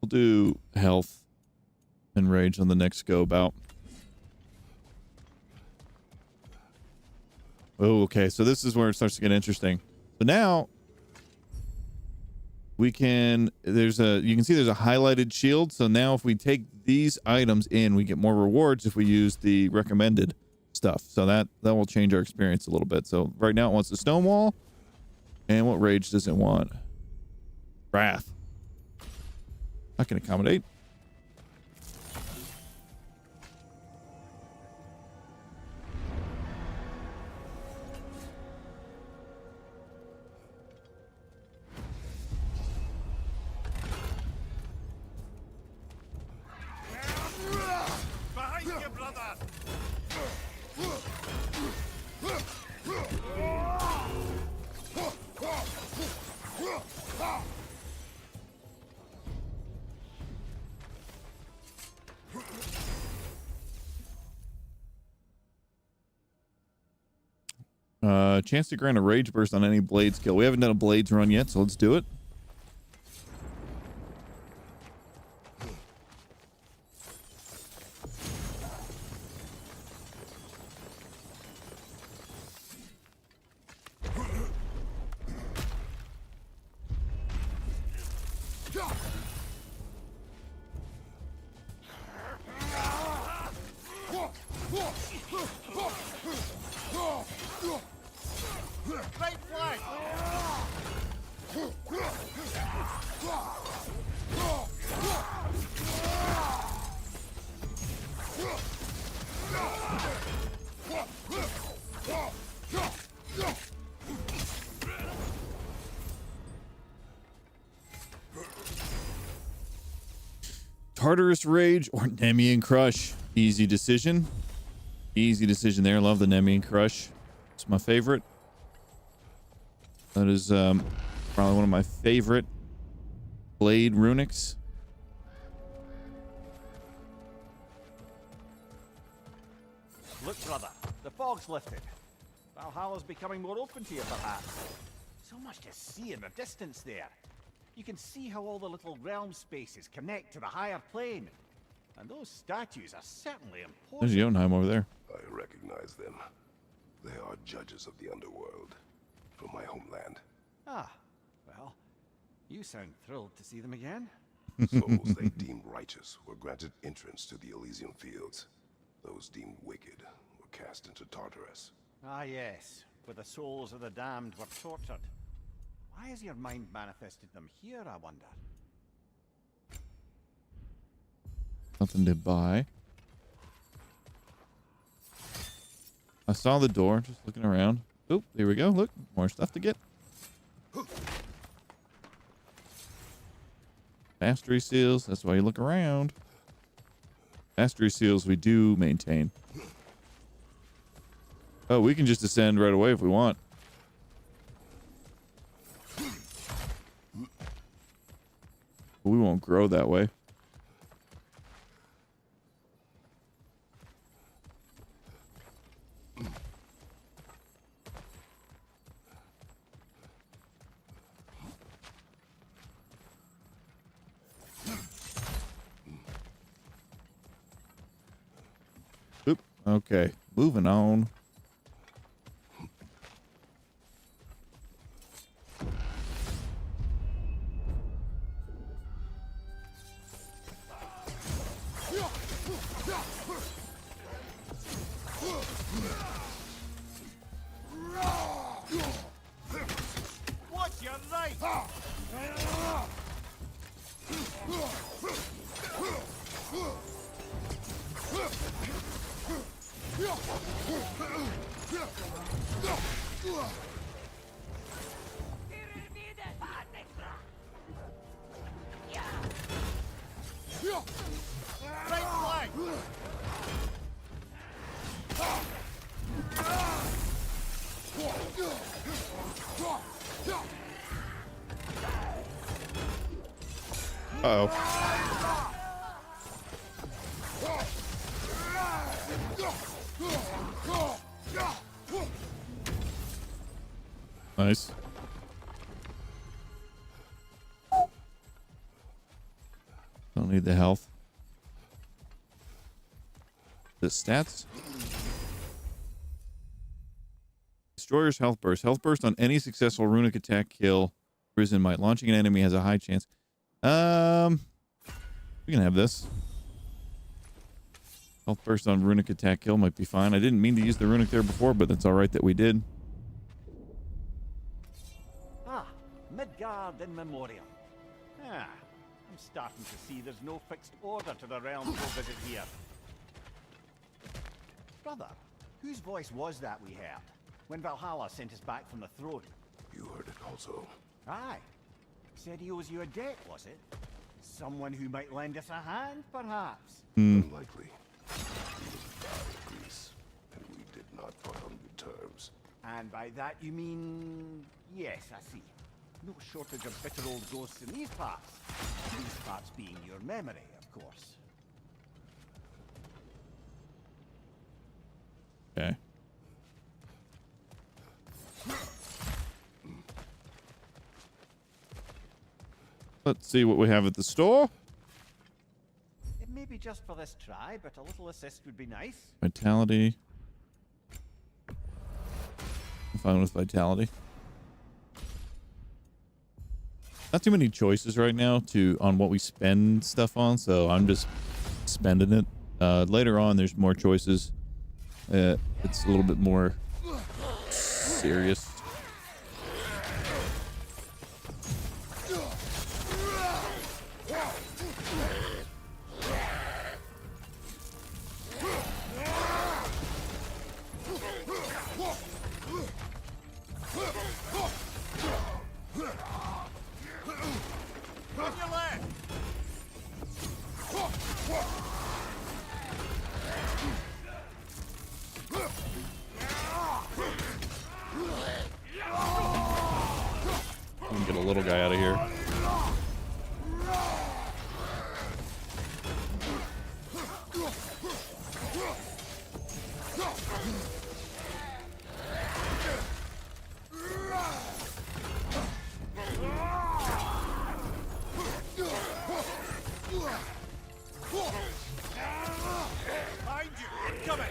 Speaker 1: We'll do health and rage on the next go about. Oh, okay. So this is where it starts to get interesting. So now we can, you can see there's a highlighted shield. So now if we take these items in, we get more rewards if we use the recommended stuff. So that will change our experience a little bit. So right now it wants the stone wall. And what rage does it want? Wrath. I can accommodate.
Speaker 7: Behind you, brother!
Speaker 1: Chance to grant a rage burst on any blade skill. We haven't done a blades run yet, so let's do it.
Speaker 3: Right flag!
Speaker 1: Tartarus Rage or Nemean Crush. Easy decision. Easy decision there. Love the Nemean Crush. It's my favorite. That is probably one of my favorite blade runics.
Speaker 3: Look, brother, the fog's lifted. Valhalla's becoming more open to you, perhaps. So much to see in the distance there. You can see how all the little realm spaces connect to the higher plane. And those statues are certainly
Speaker 1: There's
Speaker 3: important.
Speaker 1: Jotunheim over there.
Speaker 2: I recognize them. They are judges of the underworld from my homeland.
Speaker 3: Ah, well, you sound thrilled to see them again.
Speaker 2: Souls they deemed righteous were granted entrance to the Elysian fields. Those deemed wicked were cast into Tartarus.
Speaker 3: Ah, yes, where the souls of the damned were tortured. Why has your mind manifested them here, I wonder?
Speaker 1: Nothing to buy. I saw the door, just looking around. Oh, here we go. Look, more stuff to get. Mastery seals. That's why you look around. Mastery seals we do maintain. Oh, we can just ascend right away if we want. But we won't grow that way. Oop, Okay, moving on.
Speaker 3: What's your right? Right flank!
Speaker 1: Uh-oh. Nice. Don't need the health. The stats. Destroyer's health burst. Health burst on any successful runic attack, kill, prison might. Launching an enemy has a high chance. We can have this. Health burst on runic attack, kill might be fine. I didn't mean to use the runic there before, but that's all right that we did.
Speaker 3: Ah, Midgard in memoriam. Ah, I'm starting to see there's no fixed order to the realms we'll visit here. Brother, whose voice was that we heard when Valhalla sent us back from the throne?
Speaker 2: You heard it also.
Speaker 3: Aye. Said he owes you a debt, was it? Someone who might lend us a hand, perhaps?
Speaker 2: Unlikely. He was a god of Greece, and we did not put on good terms.
Speaker 3: And by that you mean... Yes, I see. No shortage of bitter old ghosts in these parts. These parts being your memory, of course.
Speaker 1: Okay. Let's see what we have at the store.
Speaker 3: It may be just for this try, but a little assist would be nice.
Speaker 1: Vitality. I'm fine with vitality. Not too many choices right now on what we spend stuff on, so I'm just spending it. Later on, there's more choices. It's a little bit more serious. We can get a little guy out of here.
Speaker 3: Behind you! Incoming!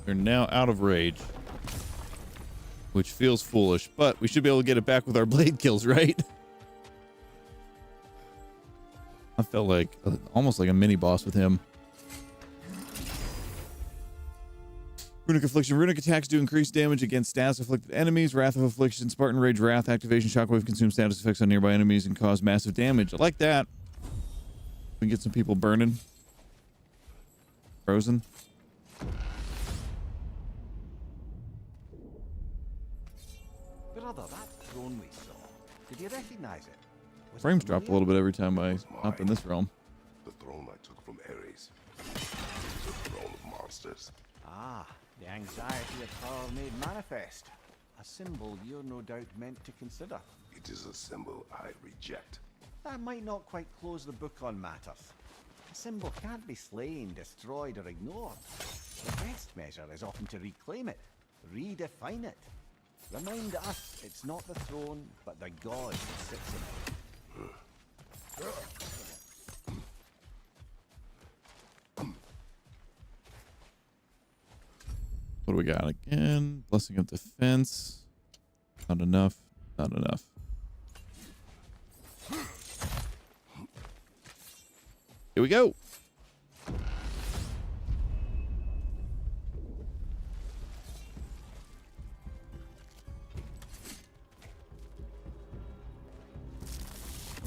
Speaker 1: We're now out of rage, which feels foolish, but we should be able to get it back with our blade kills, right? I felt like almost like a mini boss with him. Runic Affliction. Runic attacks do increased damage against status afflicted enemies. Wrath of Affliction. Spartan Rage Wrath. Activation Shockwave consumes status effects on nearby enemies and cause massive damage. I like that. We can get some people burning. Frozen.
Speaker 3: Brother, that throne we saw, did you recognize it? Was it
Speaker 1: Frames drop a little bit every time I hop in this realm.
Speaker 2: The throne I took from Ares. The throne of monsters.
Speaker 3: Ah, the anxiety of power made manifest. A symbol you're no doubt meant to consider.
Speaker 2: It is a symbol I reject.
Speaker 3: That might not quite close the book on matters. A symbol can't be slain, destroyed, or ignored. The best measure is often to reclaim it, redefine it. Remind us it's not the throne, but the god that sits in it.
Speaker 1: What do we got again? Blessing of defense. Not enough. Not enough. Here we go.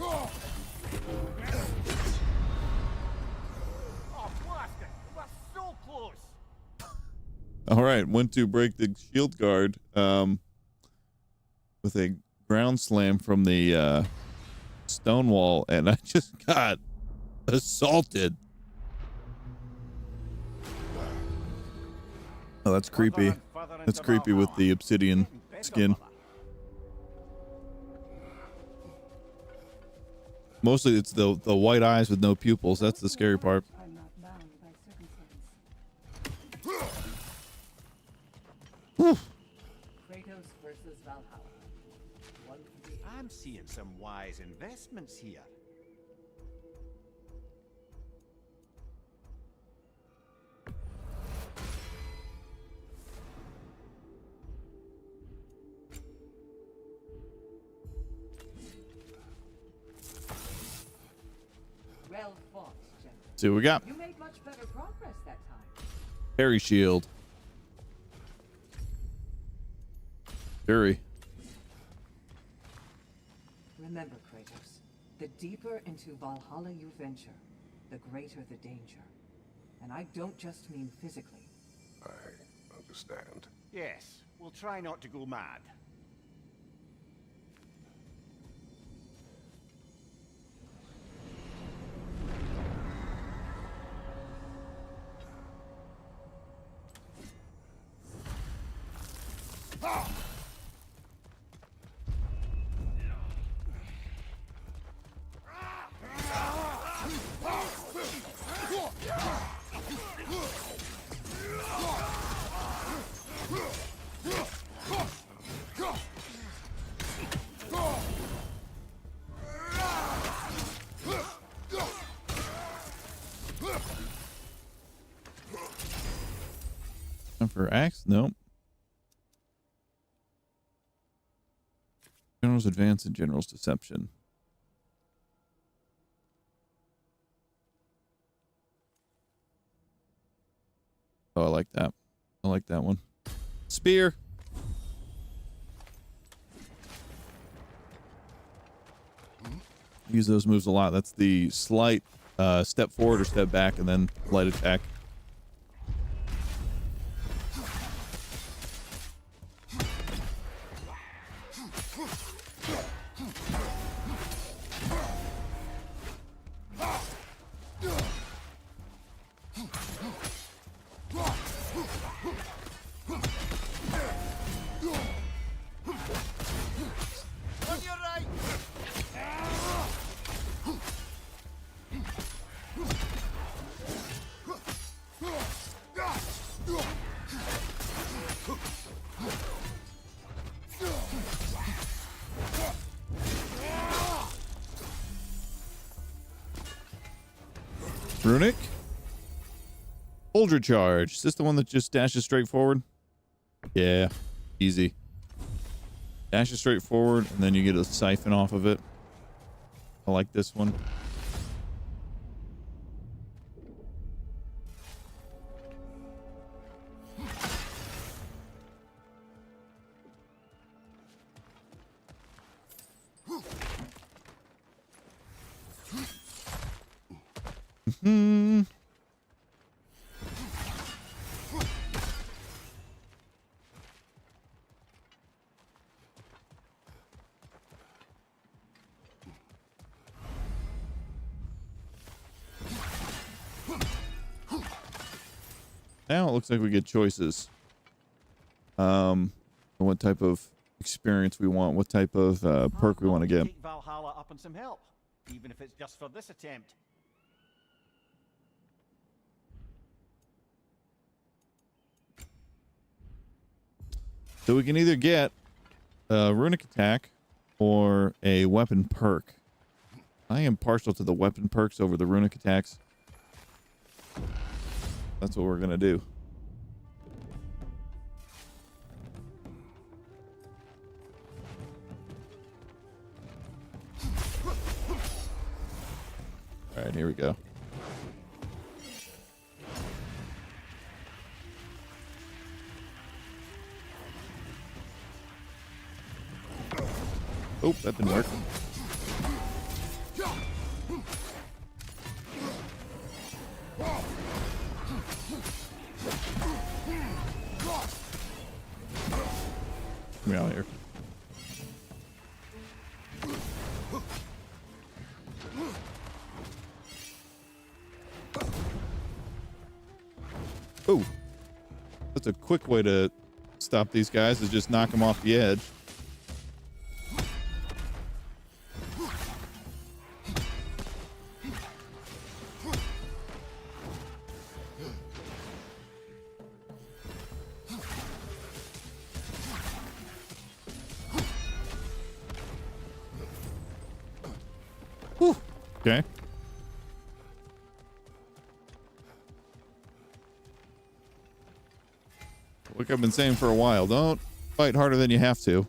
Speaker 3: Oh, blast it! We're so close!
Speaker 1: All right, went to break the shield guard with a ground slam from the stone wall, and I just got assaulted. Oh, that's creepy. That's creepy with the obsidian skin. Mostly it's the white eyes with no pupils. That's the scary part.
Speaker 6: I'm not bound by circumstance.
Speaker 1: Whew.
Speaker 5: Kratos versus Valhalla. 1-3.
Speaker 3: I'm seeing some wise investments here.
Speaker 5: Well fought, General.
Speaker 1: See what we got.
Speaker 5: You made much better progress that time.
Speaker 1: Fairy shield. Fairy.
Speaker 5: Remember, Kratos, the deeper into Valhalla you venture, the greater the danger. And I don't just mean physically.
Speaker 2: I understand.
Speaker 3: Yes, we'll try not to go mad.
Speaker 1: Time for axe? Nope. General's advance and general's deception. Oh, I like that. I like that one. Spear. Use those moves a lot. That's the slight step forward or step back and then light attack.
Speaker 3: On your right!
Speaker 1: Runic. Ultra charge. Is this the one that just dashes straight forward? Yeah. Easy. Dashes straight forward, and then you get a siphon off of it. I like this one. Hmm. Now it looks like we get choices. What type of experience we want, what type of perk we want to get.
Speaker 3: Take Valhalla up on some help, even if it's just for this attempt.
Speaker 1: So we can either get a runic attack or a weapon perk. I am partial to the weapon perks over the runic attacks. That's what we're going to do. All right, here we go. Oh, that didn't work. Get me out of here. Oh, that's a quick way to stop these guys, is just knock them off the edge. Whew. Okay. Like I've been saying for a while, don't fight harder than you have to.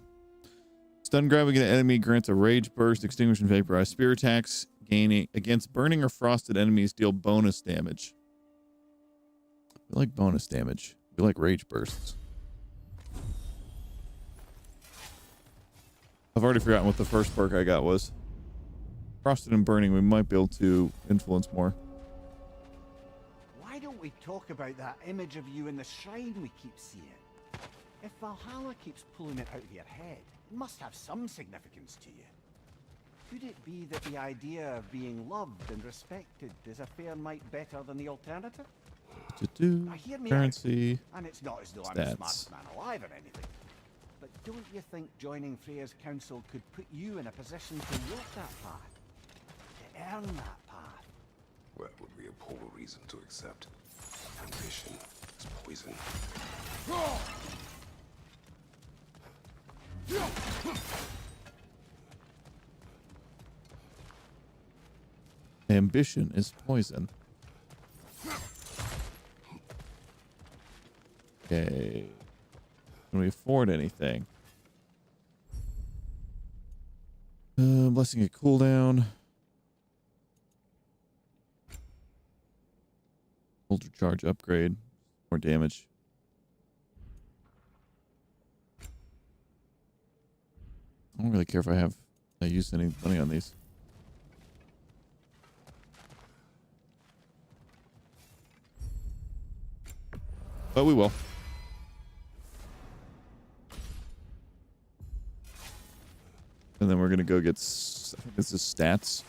Speaker 1: Stun grabbing an enemy grants a rage burst, extinguish and vaporize. Spear attacks gaining against burning or frosted enemies deal bonus damage. We like bonus damage. We like rage bursts. I've already forgotten what the first perk I got was. Frosted and burning, we might be able to influence more.
Speaker 3: Why don't we talk about that image of you in the shrine we keep seeing? If Valhalla keeps pulling it out of your head, it must have some significance to you. Could it be that the idea of being loved and respected is a fair mite better than the alternative? Now hear me
Speaker 1: Currency.
Speaker 3: out, and it's not as though I'm the
Speaker 1: Stats.
Speaker 3: smartest man alive or anything. But don't you think joining Freya's council could put you in a position to walk that path? To earn that path?
Speaker 2: That would be a poor reason to accept. Ambition is poison.
Speaker 1: Ambition is poison. Okay. Can we afford anything? Blessing a cooldown. Ultra charge upgrade. More damage. I don't really care if I use any money on these. But we will. And then we're going to go get, I think this is stats.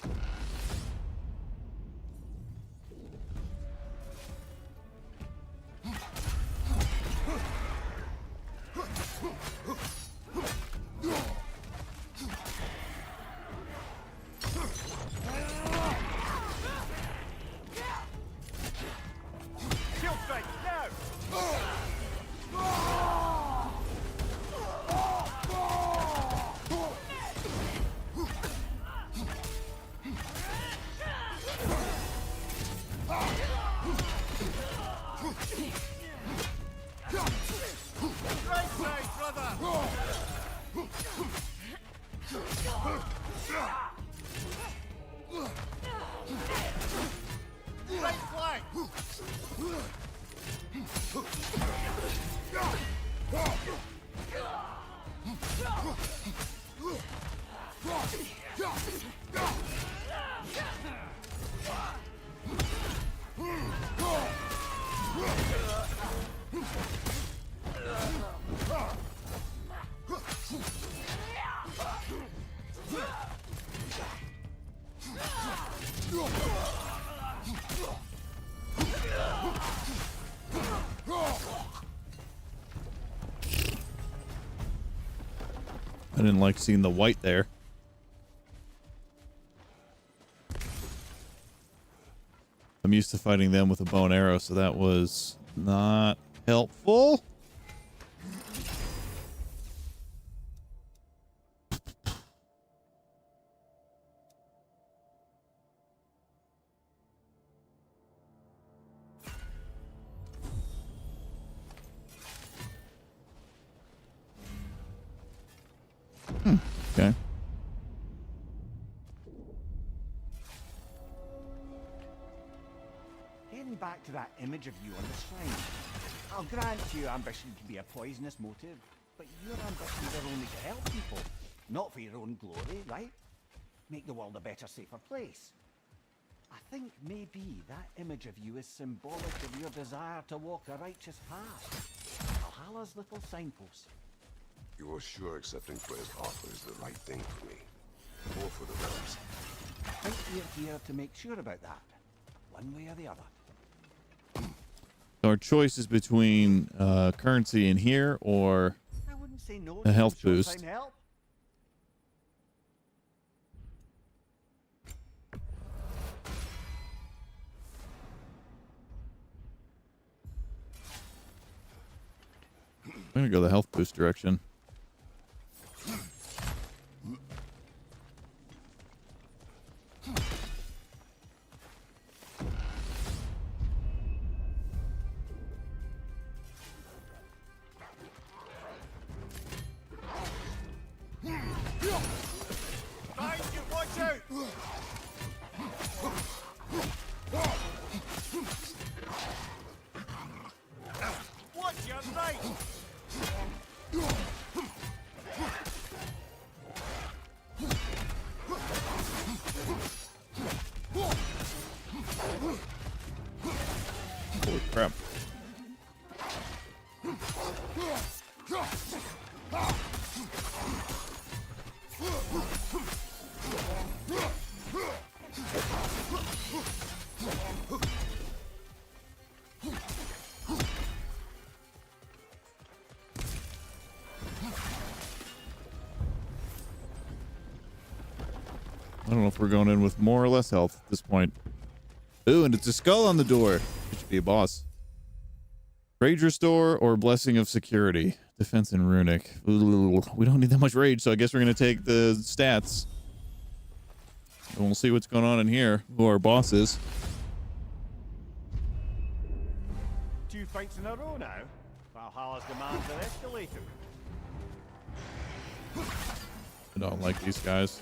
Speaker 1: I didn't like seeing the white there. I'm used to fighting them with a bow and arrow, so that was not helpful. Okay.
Speaker 3: Getting back to that image of you on the shrine. I'll grant you ambition can be a poisonous motive, but your ambitions are only to help people, not for your own glory, right? Make the world a better, safer place. I think maybe that image of you is symbolic of your desire to walk a righteous path. Valhalla's little signpost.
Speaker 2: You're sure accepting Freya's offer is the right thing for me? Or for the realms?
Speaker 3: I think we're here to make sure about that, one way or the other.
Speaker 1: Our choice is between currency in here or
Speaker 3: I wouldn't say no
Speaker 1: a
Speaker 3: to
Speaker 1: health
Speaker 3: some
Speaker 1: boost.
Speaker 3: short-time help.
Speaker 1: I'm gonna go the health boost direction.
Speaker 3: Mind you, watch out! Watch your right!
Speaker 1: Holy crap. I don't know if we're going in with more or less health at this point. Ooh, and it's a skull on the door. It should be a boss. Rage Restore or Blessing of Security. Defense and Runic. Ooh, we don't need that much rage, so I guess we're going to take the stats. And we'll see what's going on in here. Who our boss is.
Speaker 3: 2 fights in a row now. Valhalla's demands are escalating.
Speaker 1: I don't like these guys.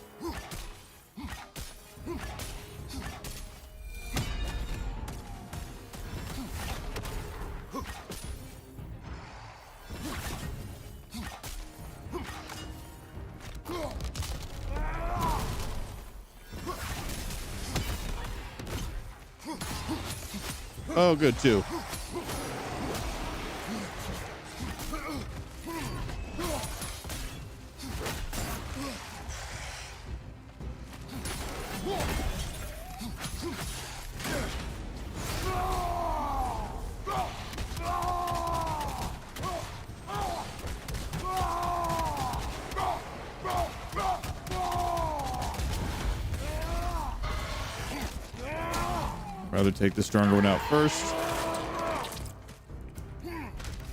Speaker 1: Oh, good too. Rather take the stronger one out first.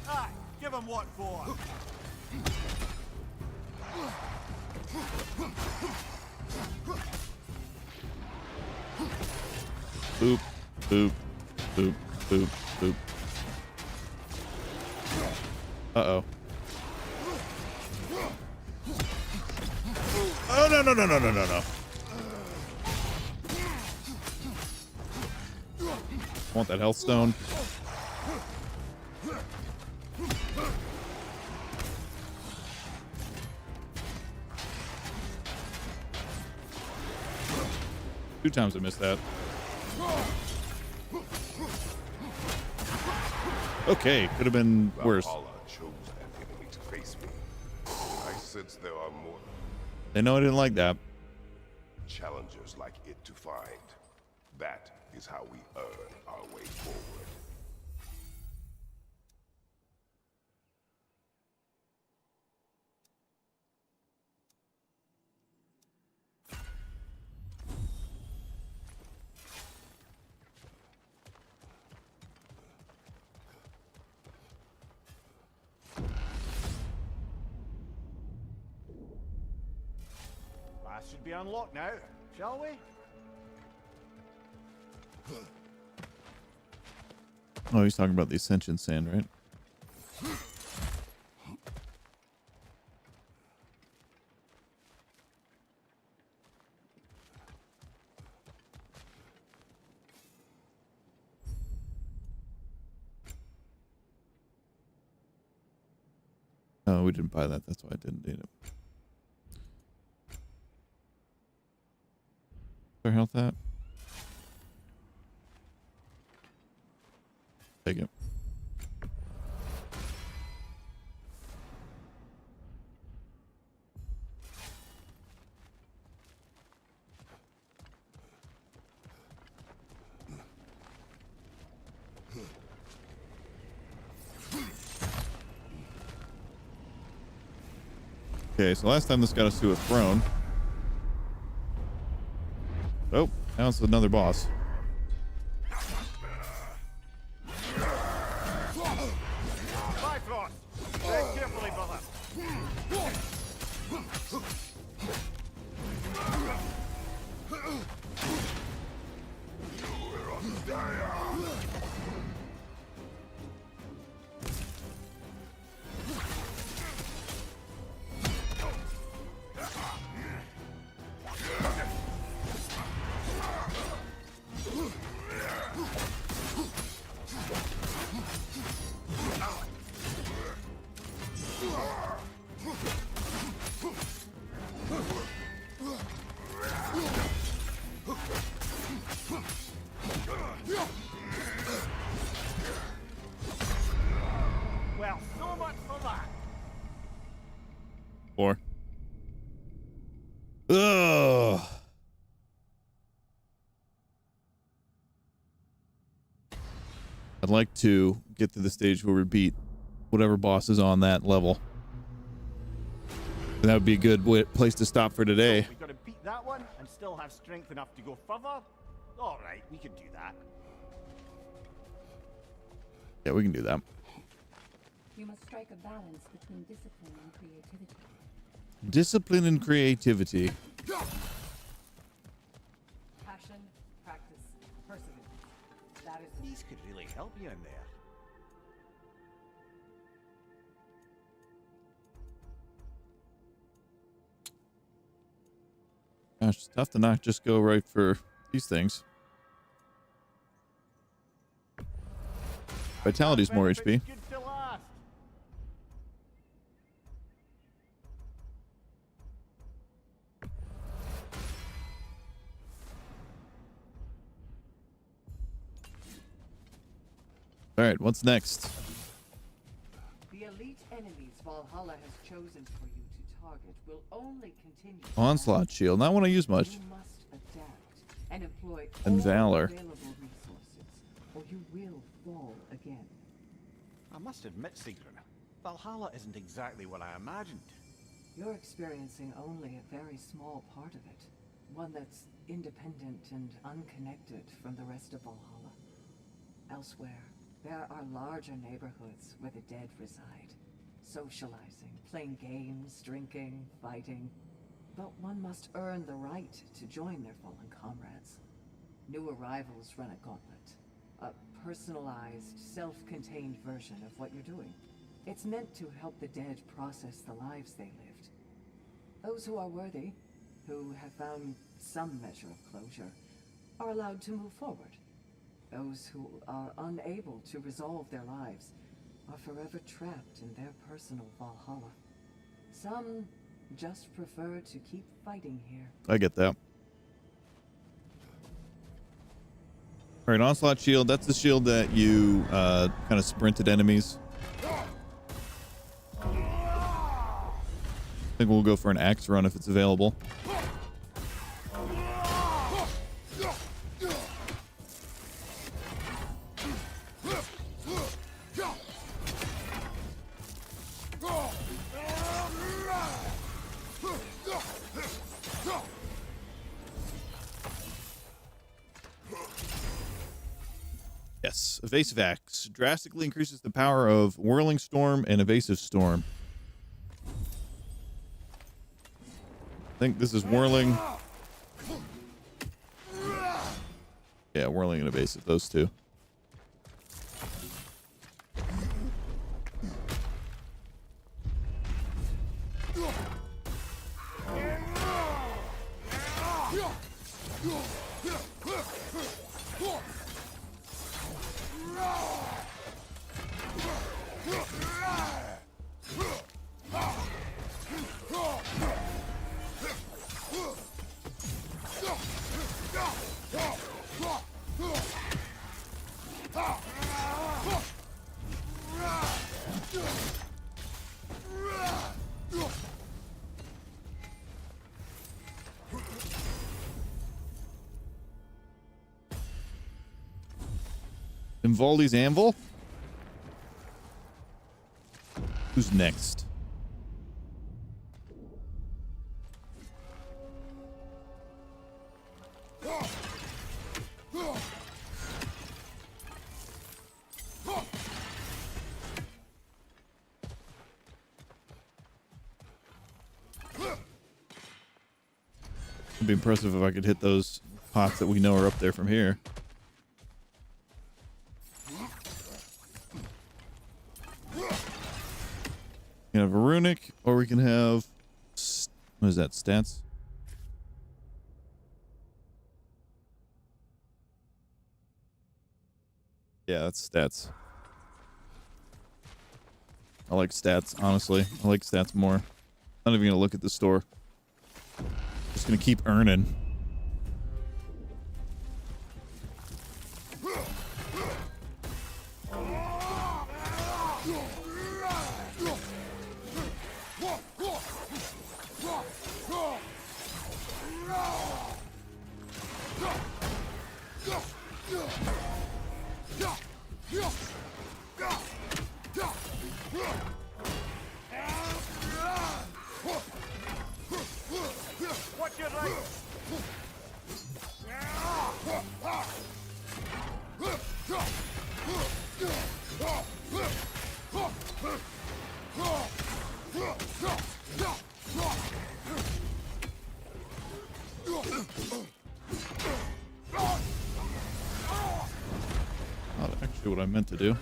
Speaker 3: Aye, give him what for.
Speaker 1: Boop, boop, boop, boop, boop. Uh-oh. Oh, no, no, no, no, no, no, no. Want that health stone. Two times I missed that. Okay, could have been worse.
Speaker 2: Valhalla chose an enemy to face me. I sense there are more
Speaker 1: They know I didn't like that.
Speaker 2: challengers like it to find. That is how we earn our way forward.
Speaker 3: That should be unlocked now, shall we?
Speaker 1: Oh, he's talking about the Ascension Sand, right? Oh, we didn't buy that. That's why I didn't need it. Our health at? Take it. Okay, so last time this got us to a throne. Oh, now it's another boss.
Speaker 3: Bifrost! Tread carefully, brother. Well, so much for that.
Speaker 1: 4. Ugh. I'd like to get to the stage where we beat whatever boss is on that level. And that would be a good place to stop for today.
Speaker 3: We've got to beat that one and still have strength enough to go further? All right, we could do that.
Speaker 1: Yeah, we can do that.
Speaker 6: You must strike a balance between discipline and creativity.
Speaker 1: Discipline and creativity.
Speaker 5: Passion, practice, perseverance. That is
Speaker 3: These could really help you in there.
Speaker 1: Gosh, it's tough to not just go right for these things. Vitality's more HP.
Speaker 3: Good to last.
Speaker 1: All right, what's next?
Speaker 8: The elite enemies Valhalla has chosen for you to target will only continue.
Speaker 1: Onslaught shield. Not one I use much.
Speaker 8: You must adapt and employ
Speaker 1: And
Speaker 8: all
Speaker 1: Valor.
Speaker 8: available resources, or you will fall again.
Speaker 3: I must admit, Sigrun, Valhalla isn't exactly what I imagined.
Speaker 8: You're experiencing only a very small part of it. One that's independent and unconnected from the rest of Valhalla. Elsewhere, there are larger neighborhoods where the dead reside. Socializing, playing games, drinking, fighting. But one must earn the right to join their fallen comrades. New arrivals run a gauntlet. A personalized, self-contained version of what you're doing. It's meant to help the dead process the lives they lived. Those who are worthy, who have found some measure of closure, are allowed to move forward. Those who are unable to resolve their lives are forever trapped in their personal Valhalla. Some just prefer to keep fighting here.
Speaker 1: I get that. All right, Onslaught shield. That's the shield that you kind of sprinted enemies. I think we'll go for an axe run if it's available. Yes, evasive axe drastically increases the power of whirling storm and evasive storm. I think this is whirling. Yeah, whirling and evasive, those two. Involdi's Anvil? Who's next? It'd be impressive if I could hit those pots that we know are up there from here. We can have a runic, or we can have... What is that, stats? Yeah, that's stats. I like stats, honestly. I like stats more. Not even gonna look at the store. Just gonna keep earning.
Speaker 3: Watch your right.
Speaker 1: Not actually what I meant to do.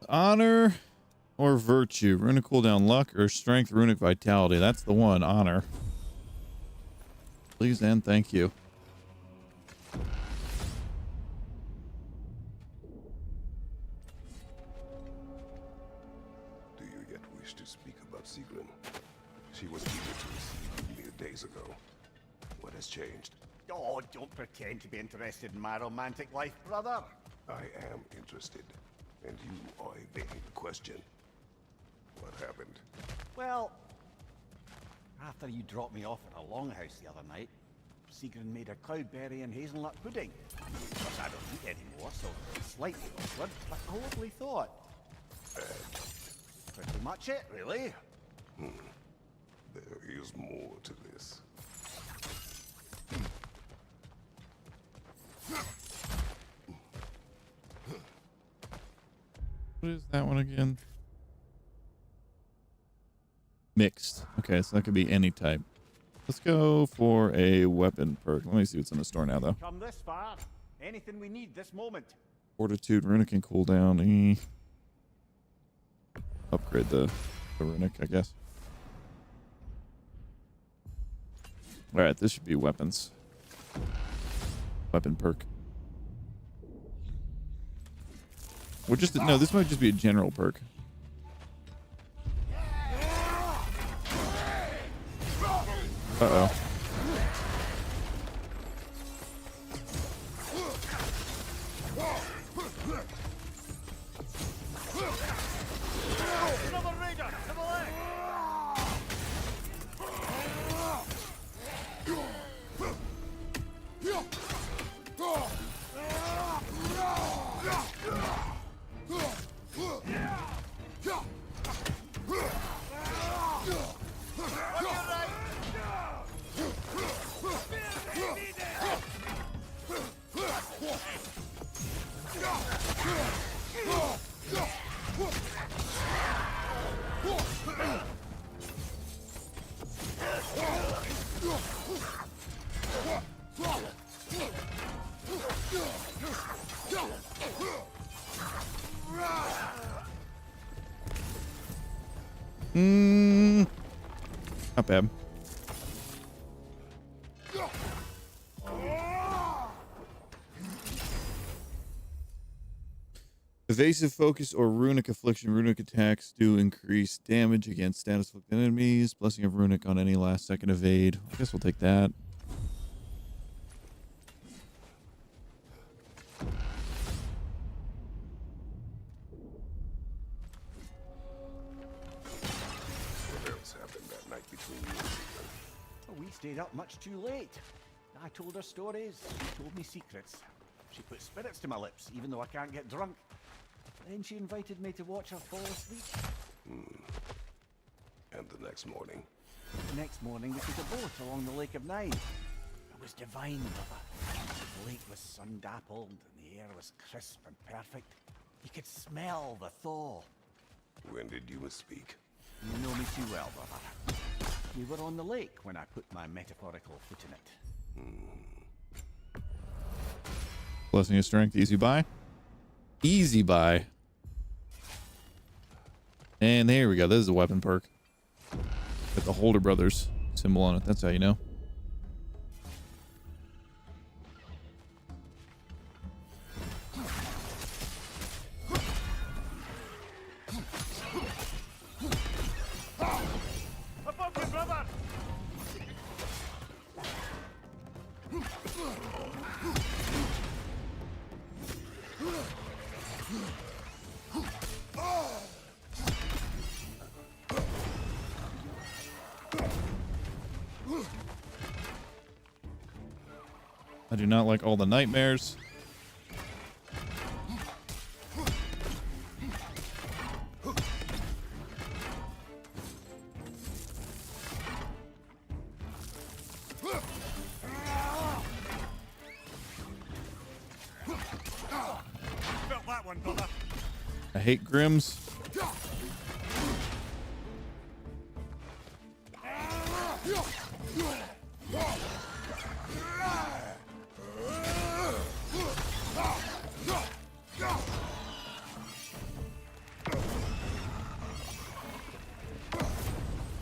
Speaker 1: Honor or virtue? Runic cooldown luck or strength runic vitality? That's the one. Honor. Please and thank you.
Speaker 2: Do you yet wish to speak about Sigrun? She was eager to receive you mere days ago. What has changed?
Speaker 3: Oh, don't pretend to be interested in my romantic life, brother.
Speaker 2: I am interested. And you are evading the question. What happened?
Speaker 3: Well, after you dropped me off at a longhouse the other night, Sigrun made a cloudberry and hazelnut pudding. Of course, I don't eat anymore, so it's slightly awkward, but a lovely thought. Pretty much it, really.
Speaker 2: There is more to this.
Speaker 1: What is that one again? Mixed. Okay, so that could be any type. Let's go for a weapon perk. Let me see what's in the store now, though.
Speaker 3: Come this far. Anything we need this moment.
Speaker 1: Fortitude, runic, and cooldown. Upgrade the runic, I guess. Alright, this should be weapons. Weapon perk. Or just, no, this might just be a general perk. Uh-oh.
Speaker 3: Another raider to the left.
Speaker 1: Not bad. Evasive focus or runic affliction. Runic attacks do increase damage against status afflicted enemies. Blessing of runic on any last second evade. I guess we'll take that.
Speaker 2: What else happened that night between you and Caitlin?
Speaker 3: Oh, we stayed up much too late. I told her stories. She told me secrets. She put spirits to my lips, even though I can't get drunk. Then she invited me to watch her fall asleep.
Speaker 2: And the next morning?
Speaker 3: The next morning, we took a boat along the Lake of Nine. It was divine, brother. The lake was sun-dappled, and the air was crisp and perfect. You could smell the thaw.
Speaker 2: When did you misspeak?
Speaker 3: You know me too well, brother. We were on the lake when I put my metaphorical foot in it.
Speaker 1: Blessing of strength. Easy buy. Easy buy. And there we go. This is a weapon perk. Got the Holder Brothers symbol on it. That's how you know.
Speaker 3: Above you, brother!
Speaker 1: I do not like all the nightmares.
Speaker 3: Felt that one, brother.
Speaker 1: I hate Grims.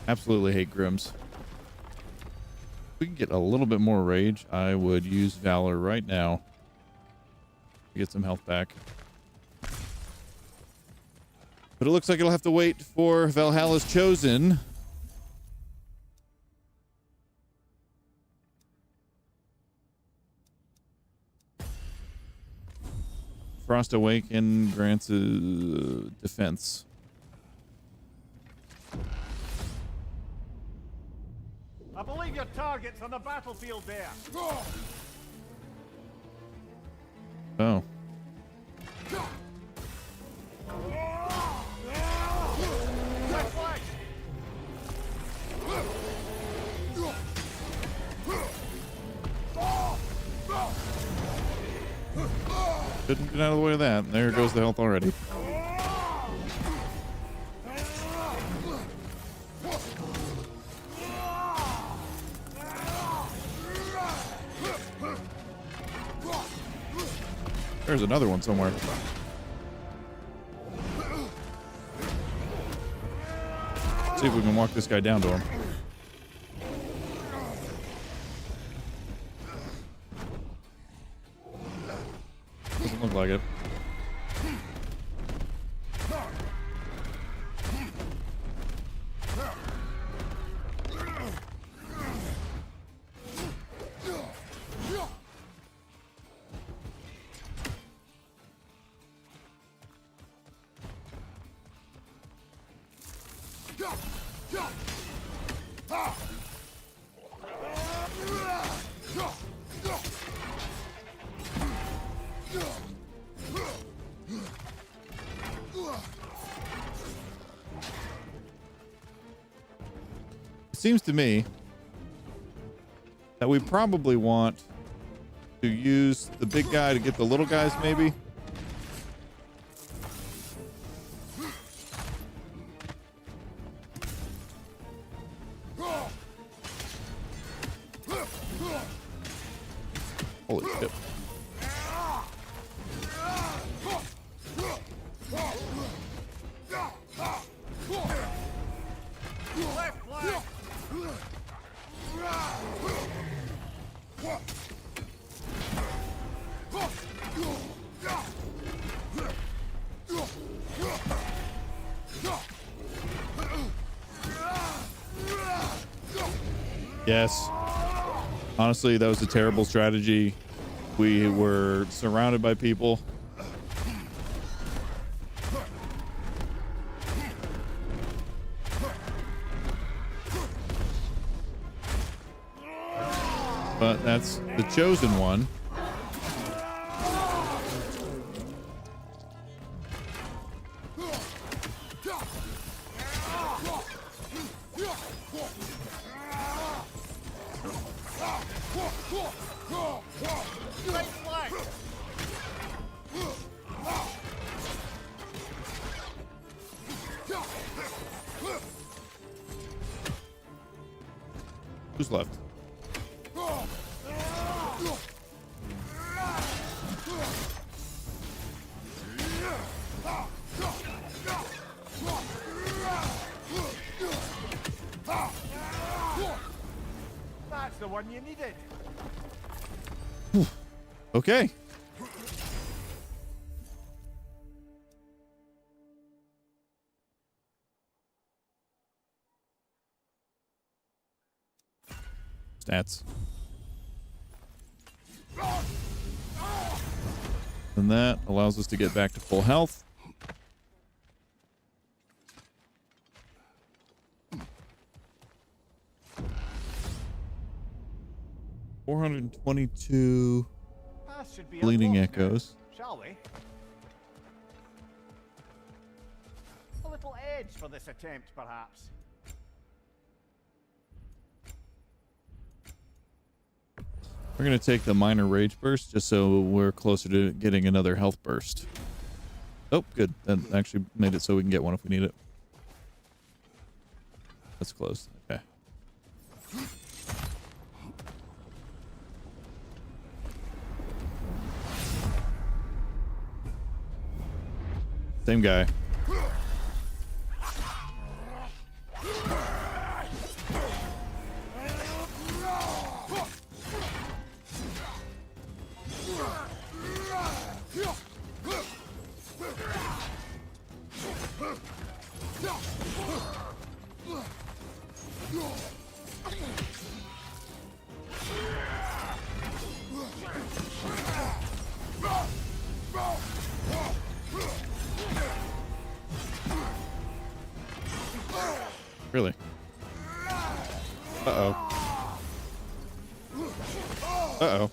Speaker 1: Absolutely hate Grims. If we can get a little bit more rage, I would use Valor right now to get some health back. But it looks like it'll have to wait for Valhalla's Chosen. Frost Awaken grants defense.
Speaker 3: I believe your target's on the battlefield there.
Speaker 1: Oh.
Speaker 3: Reflex!
Speaker 1: Couldn't get out of the way of that. There goes the health already. There's another one somewhere. See if we can walk this guy down to him. Doesn't look like it. Seems to me that we probably want to use the big guy to get the little guys, maybe. Holy shit. Yes. Honestly, that was a terrible strategy. We were surrounded by people. But that's the chosen one. Who's left?
Speaker 3: That's the one you needed.
Speaker 1: Okay. Stats. And that allows us to get back to full health. $422
Speaker 3: Path should be
Speaker 1: bleeding
Speaker 3: unlocked now,
Speaker 1: echoes.
Speaker 3: shall we? A little edge for this attempt, perhaps.
Speaker 1: We're going to take the minor rage burst just so we're closer to getting another health burst. Oh, good. That actually made it so we can get one if we need it. That's close. Okay. Same guy. Really? Uh-oh. Uh-oh.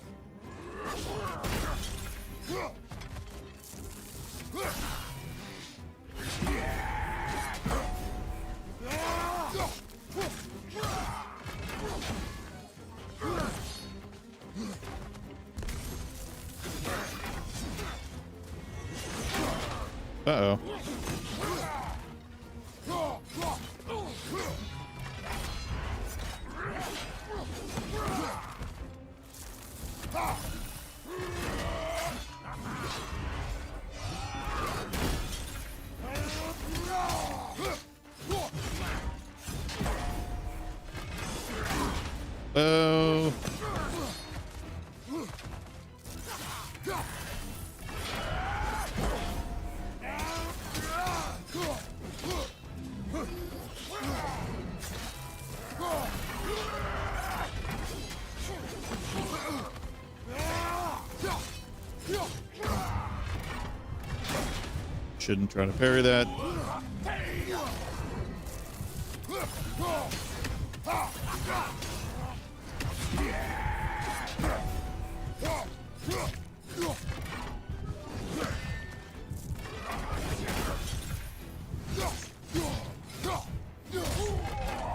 Speaker 1: Uh-oh. Oh. Shouldn't try to parry that.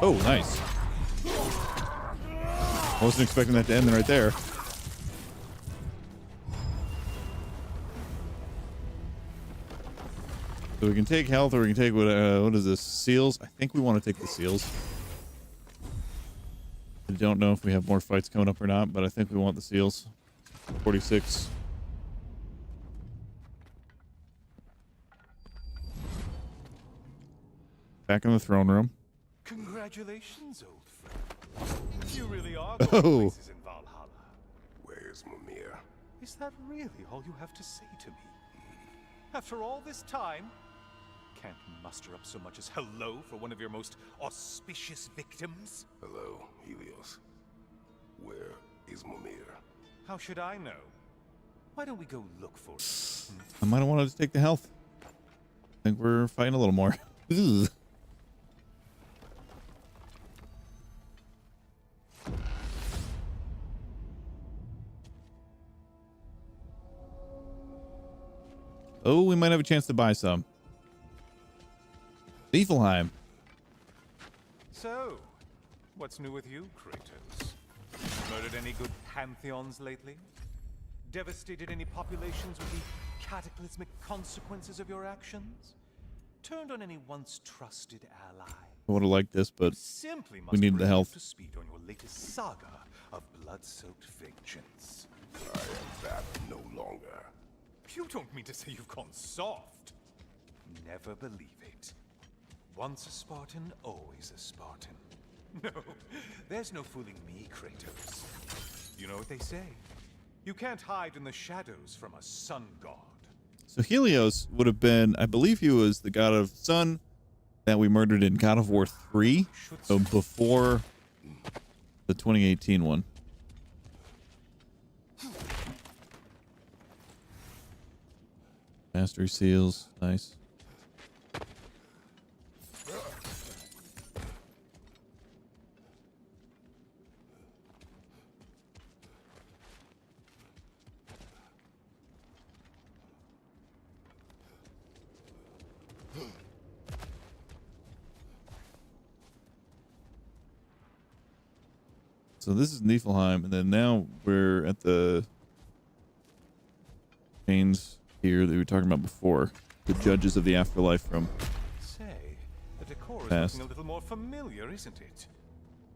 Speaker 1: Oh, nice. I wasn't expecting that to end right there. So we can take health, or we can take what is this? Seals? I think we want to take the seals. I don't know if we have more fights coming up or not, but I think we want the seals. 46. Back in the throne room.
Speaker 7: Congratulations, old friend. You really are
Speaker 1: Oh.
Speaker 7: going places in Valhalla.
Speaker 2: Where's Mimir?
Speaker 7: Is that really all you have to say to me? After all this time, can't muster up so much as hello for one of your most auspicious victims?
Speaker 2: Hello, Helios. Where is Mimir?
Speaker 7: How should I know? Why don't we go look for it?
Speaker 1: I might have wanted to take the health. I think we're fighting a little more. Ugh. Oh, we might have a chance to buy some. Niflheim.
Speaker 7: So, what's new with you, Kratos? Murdered any good pantheons lately? Devastated any populations with the cataclysmic consequences of your actions? Turned on any once trusted ally?
Speaker 1: I would have liked this, but
Speaker 7: Simply must
Speaker 1: we need the
Speaker 7: bring
Speaker 1: health.
Speaker 7: up to speed on your latest saga of blood-soaked vengeance.
Speaker 2: I am that no longer.
Speaker 7: You don't mean to say you've gone soft? Never believe it. Once a Spartan, always a Spartan. No, there's no fooling me, Kratos. You know what they say? You can't hide in the shadows from a sun god.
Speaker 1: So Helios would have been, I believe he was the god of sun that we murdered in God of War 3. So before the 2018 one. Mastery seals, nice. So this is Niflheim, and then now we're at the chains here that we were talking about before. The judges of the afterlife from
Speaker 7: Say, the decor is
Speaker 1: past.
Speaker 7: looking a little more familiar, isn't it?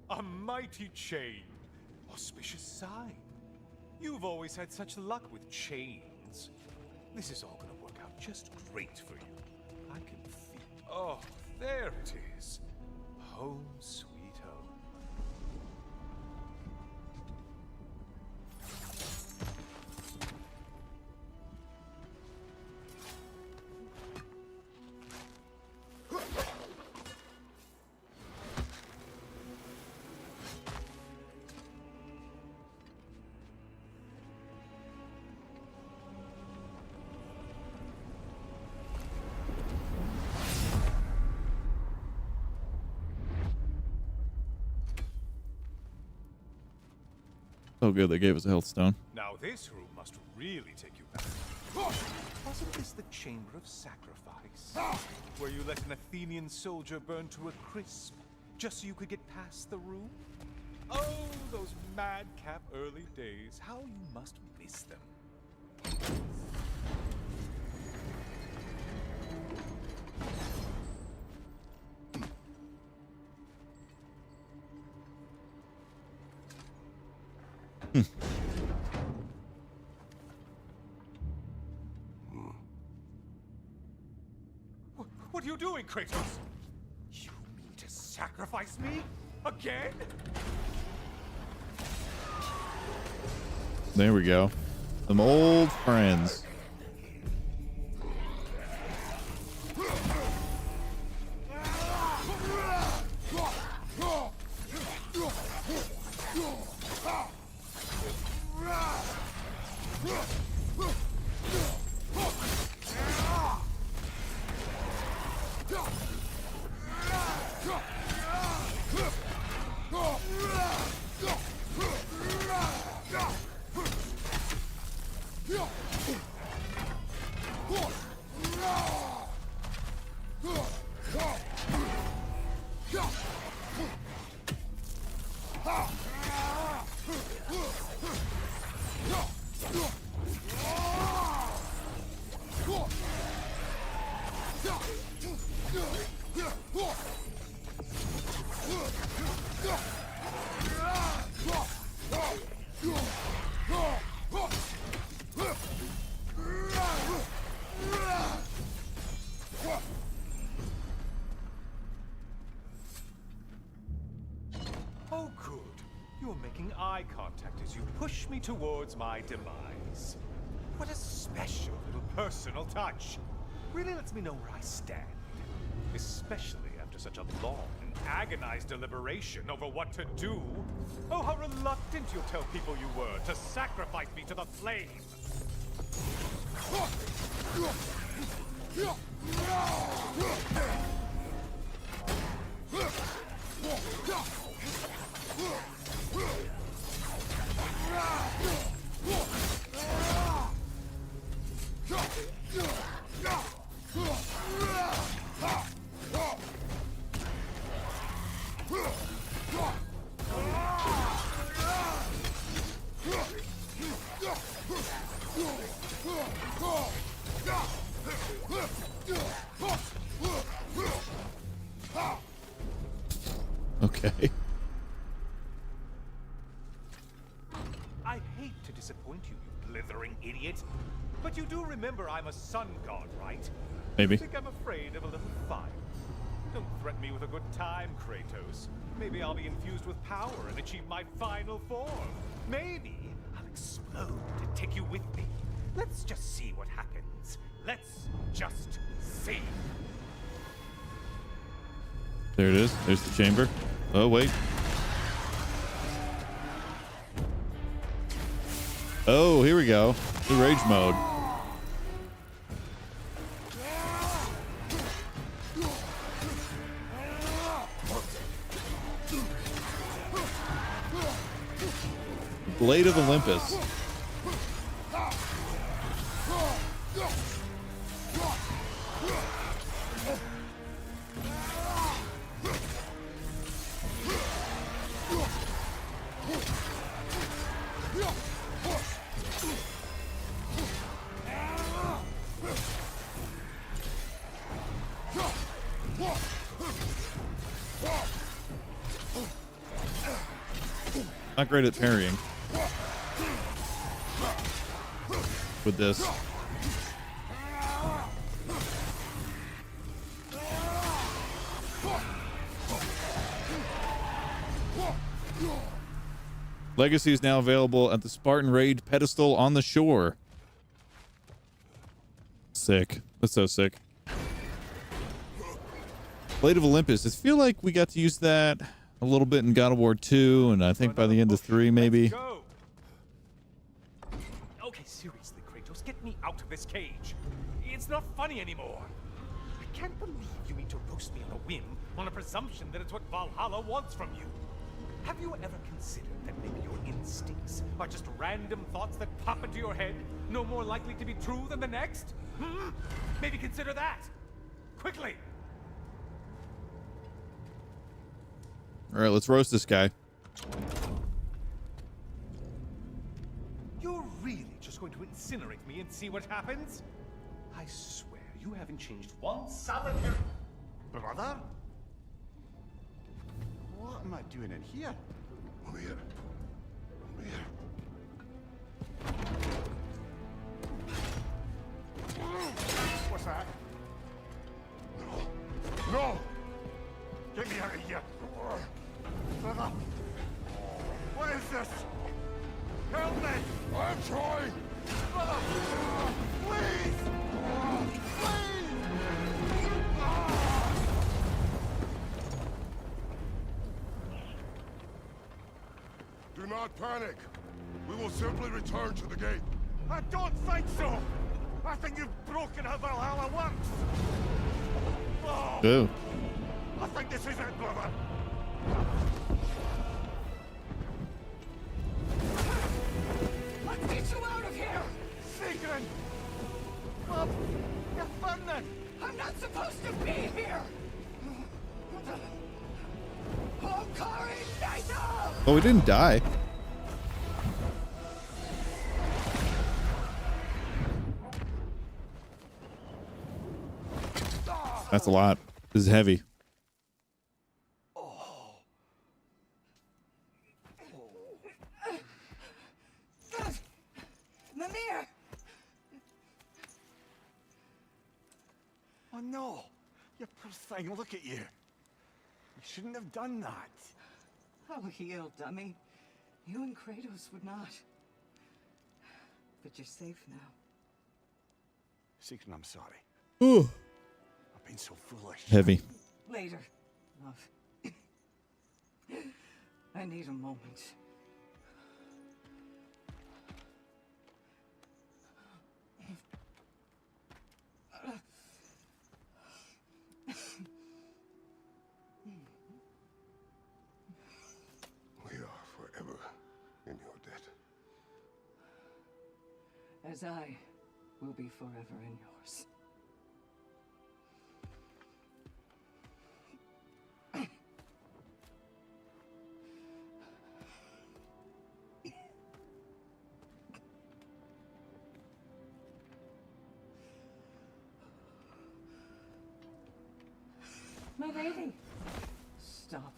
Speaker 7: A mighty chain. Auspicious sign. You've always had such luck with chains. This is all gonna work out just great for you. I can feel. Oh, there it is. Home sweet home.
Speaker 1: Oh good, they gave us a health stone.
Speaker 7: Now this room must really take you back. Wasn't this the Chamber of Sacrifice? Where you let an Athenian soldier burn to a crisp, just so you could get past the room? Oh, those madcap early days. How you must miss them. What are you doing, Kratos? You mean to sacrifice me? Again?
Speaker 1: There we go. Some old friends.
Speaker 7: Oh, good. You're making eye contact as you push me towards my demise. What a special little personal touch. Really lets me know where I stand. Especially after such a long and agonized deliberation over what to do. Oh, how reluctant you'll tell people you were to sacrifice me to the flame.
Speaker 1: Okay.
Speaker 7: I hate to disappoint you, you blithering idiot. But you do remember I'm a sun god, right?
Speaker 1: Maybe.
Speaker 7: I think I'm afraid of a little fire. Don't threaten me with a good time, Kratos. Maybe I'll be infused with power and achieve my final form. Maybe I'll explode and take you with me. Let's just see what happens. Let's just see.
Speaker 1: There it is. There's the chamber. Oh, wait. Oh, here we go. The rage mode. Blade of Olympus. Not great at parrying with this. Legacy is now available at the Spartan Rage pedestal on the shore. Sick. That's so sick. Blade of Olympus. I feel like we got to use that a little bit in God of War 2, and I think by the end of 3, maybe.
Speaker 7: Okay, seriously, Kratos, get me out of this cage. It's not funny anymore. I can't believe you mean to roast me on a whim, on a presumption that it's what Valhalla wants from you. Have you ever considered that maybe your instincts are just random thoughts that pop into your head, no more likely to be true than the next? Hmm? Maybe consider that. Quickly.
Speaker 1: All right, let's roast this guy.
Speaker 7: You're really just going to incinerate me and see what happens? I swear you haven't changed one solitary...
Speaker 3: Brother? What am I doing in here?
Speaker 2: Over here. Over here.
Speaker 3: What's that?
Speaker 2: No! No!
Speaker 3: Get me out of here! Brother! What is this? Help me!
Speaker 2: I'm trying!
Speaker 3: Brother! Please!
Speaker 2: Do not panic. We will simply return to the gate.
Speaker 3: I don't think so! I think you've broken how Valhalla works! Oh,
Speaker 1: Ooh.
Speaker 3: I think this is it, brother!
Speaker 6: Let's get you out of here!
Speaker 3: Sigrun! Bob! You're burning!
Speaker 6: I'm not supposed to be here! Hokari Naito!
Speaker 1: Oh, we didn't die. That's a lot. This is heavy.
Speaker 6: Mimir!
Speaker 3: Oh no! You poor thing, look at you! You shouldn't have done that.
Speaker 8: Oh, heal, dummy. You and Kratos would not. But you're safe now.
Speaker 3: Sigrun, I'm sorry.
Speaker 1: Ooh.
Speaker 3: I been so foolish.
Speaker 1: Heavy.
Speaker 8: Later, love. I need a moment.
Speaker 2: We are forever in your debt.
Speaker 8: As I will be forever in yours.
Speaker 6: My lady.
Speaker 8: Stop.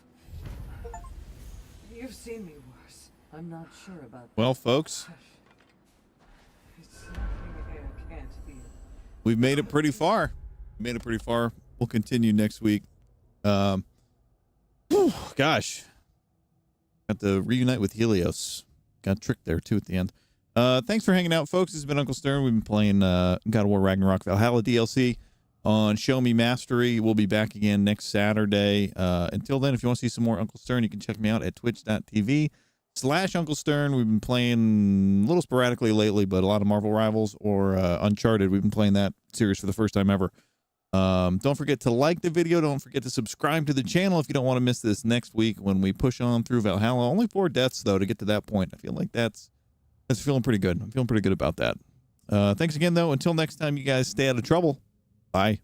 Speaker 8: You've seen me worse.
Speaker 5: I'm not sure about that.
Speaker 1: Well, folks,
Speaker 8: It's nothing air can't heal.
Speaker 1: we've made it pretty far. We'll continue next week. Gosh. Got to reunite with Helios. Got tricked there, too, at the end. Thanks for hanging out, folks. This has been Uncle Stern. We've been playing God of War Ragnarok Valhalla DLC on Show Me Mastery. We'll be back again next Saturday. Until then, if you want to see some more Uncle Stern, you can check me out at twitch.tv/Uncle Stern. We've been playing a little sporadically lately, but a lot of Marvel Rivals or Uncharted. We've been playing that series for the first time ever. Don't forget to like the video. Don't forget to subscribe to the channel if you don't want to miss this next week when we push on through Valhalla. Only 4 deaths, though, to get to that point. I feel like that's feeling pretty good. I'm feeling pretty good about that. Thanks again, though. Until next time, you guys stay out of trouble. Bye.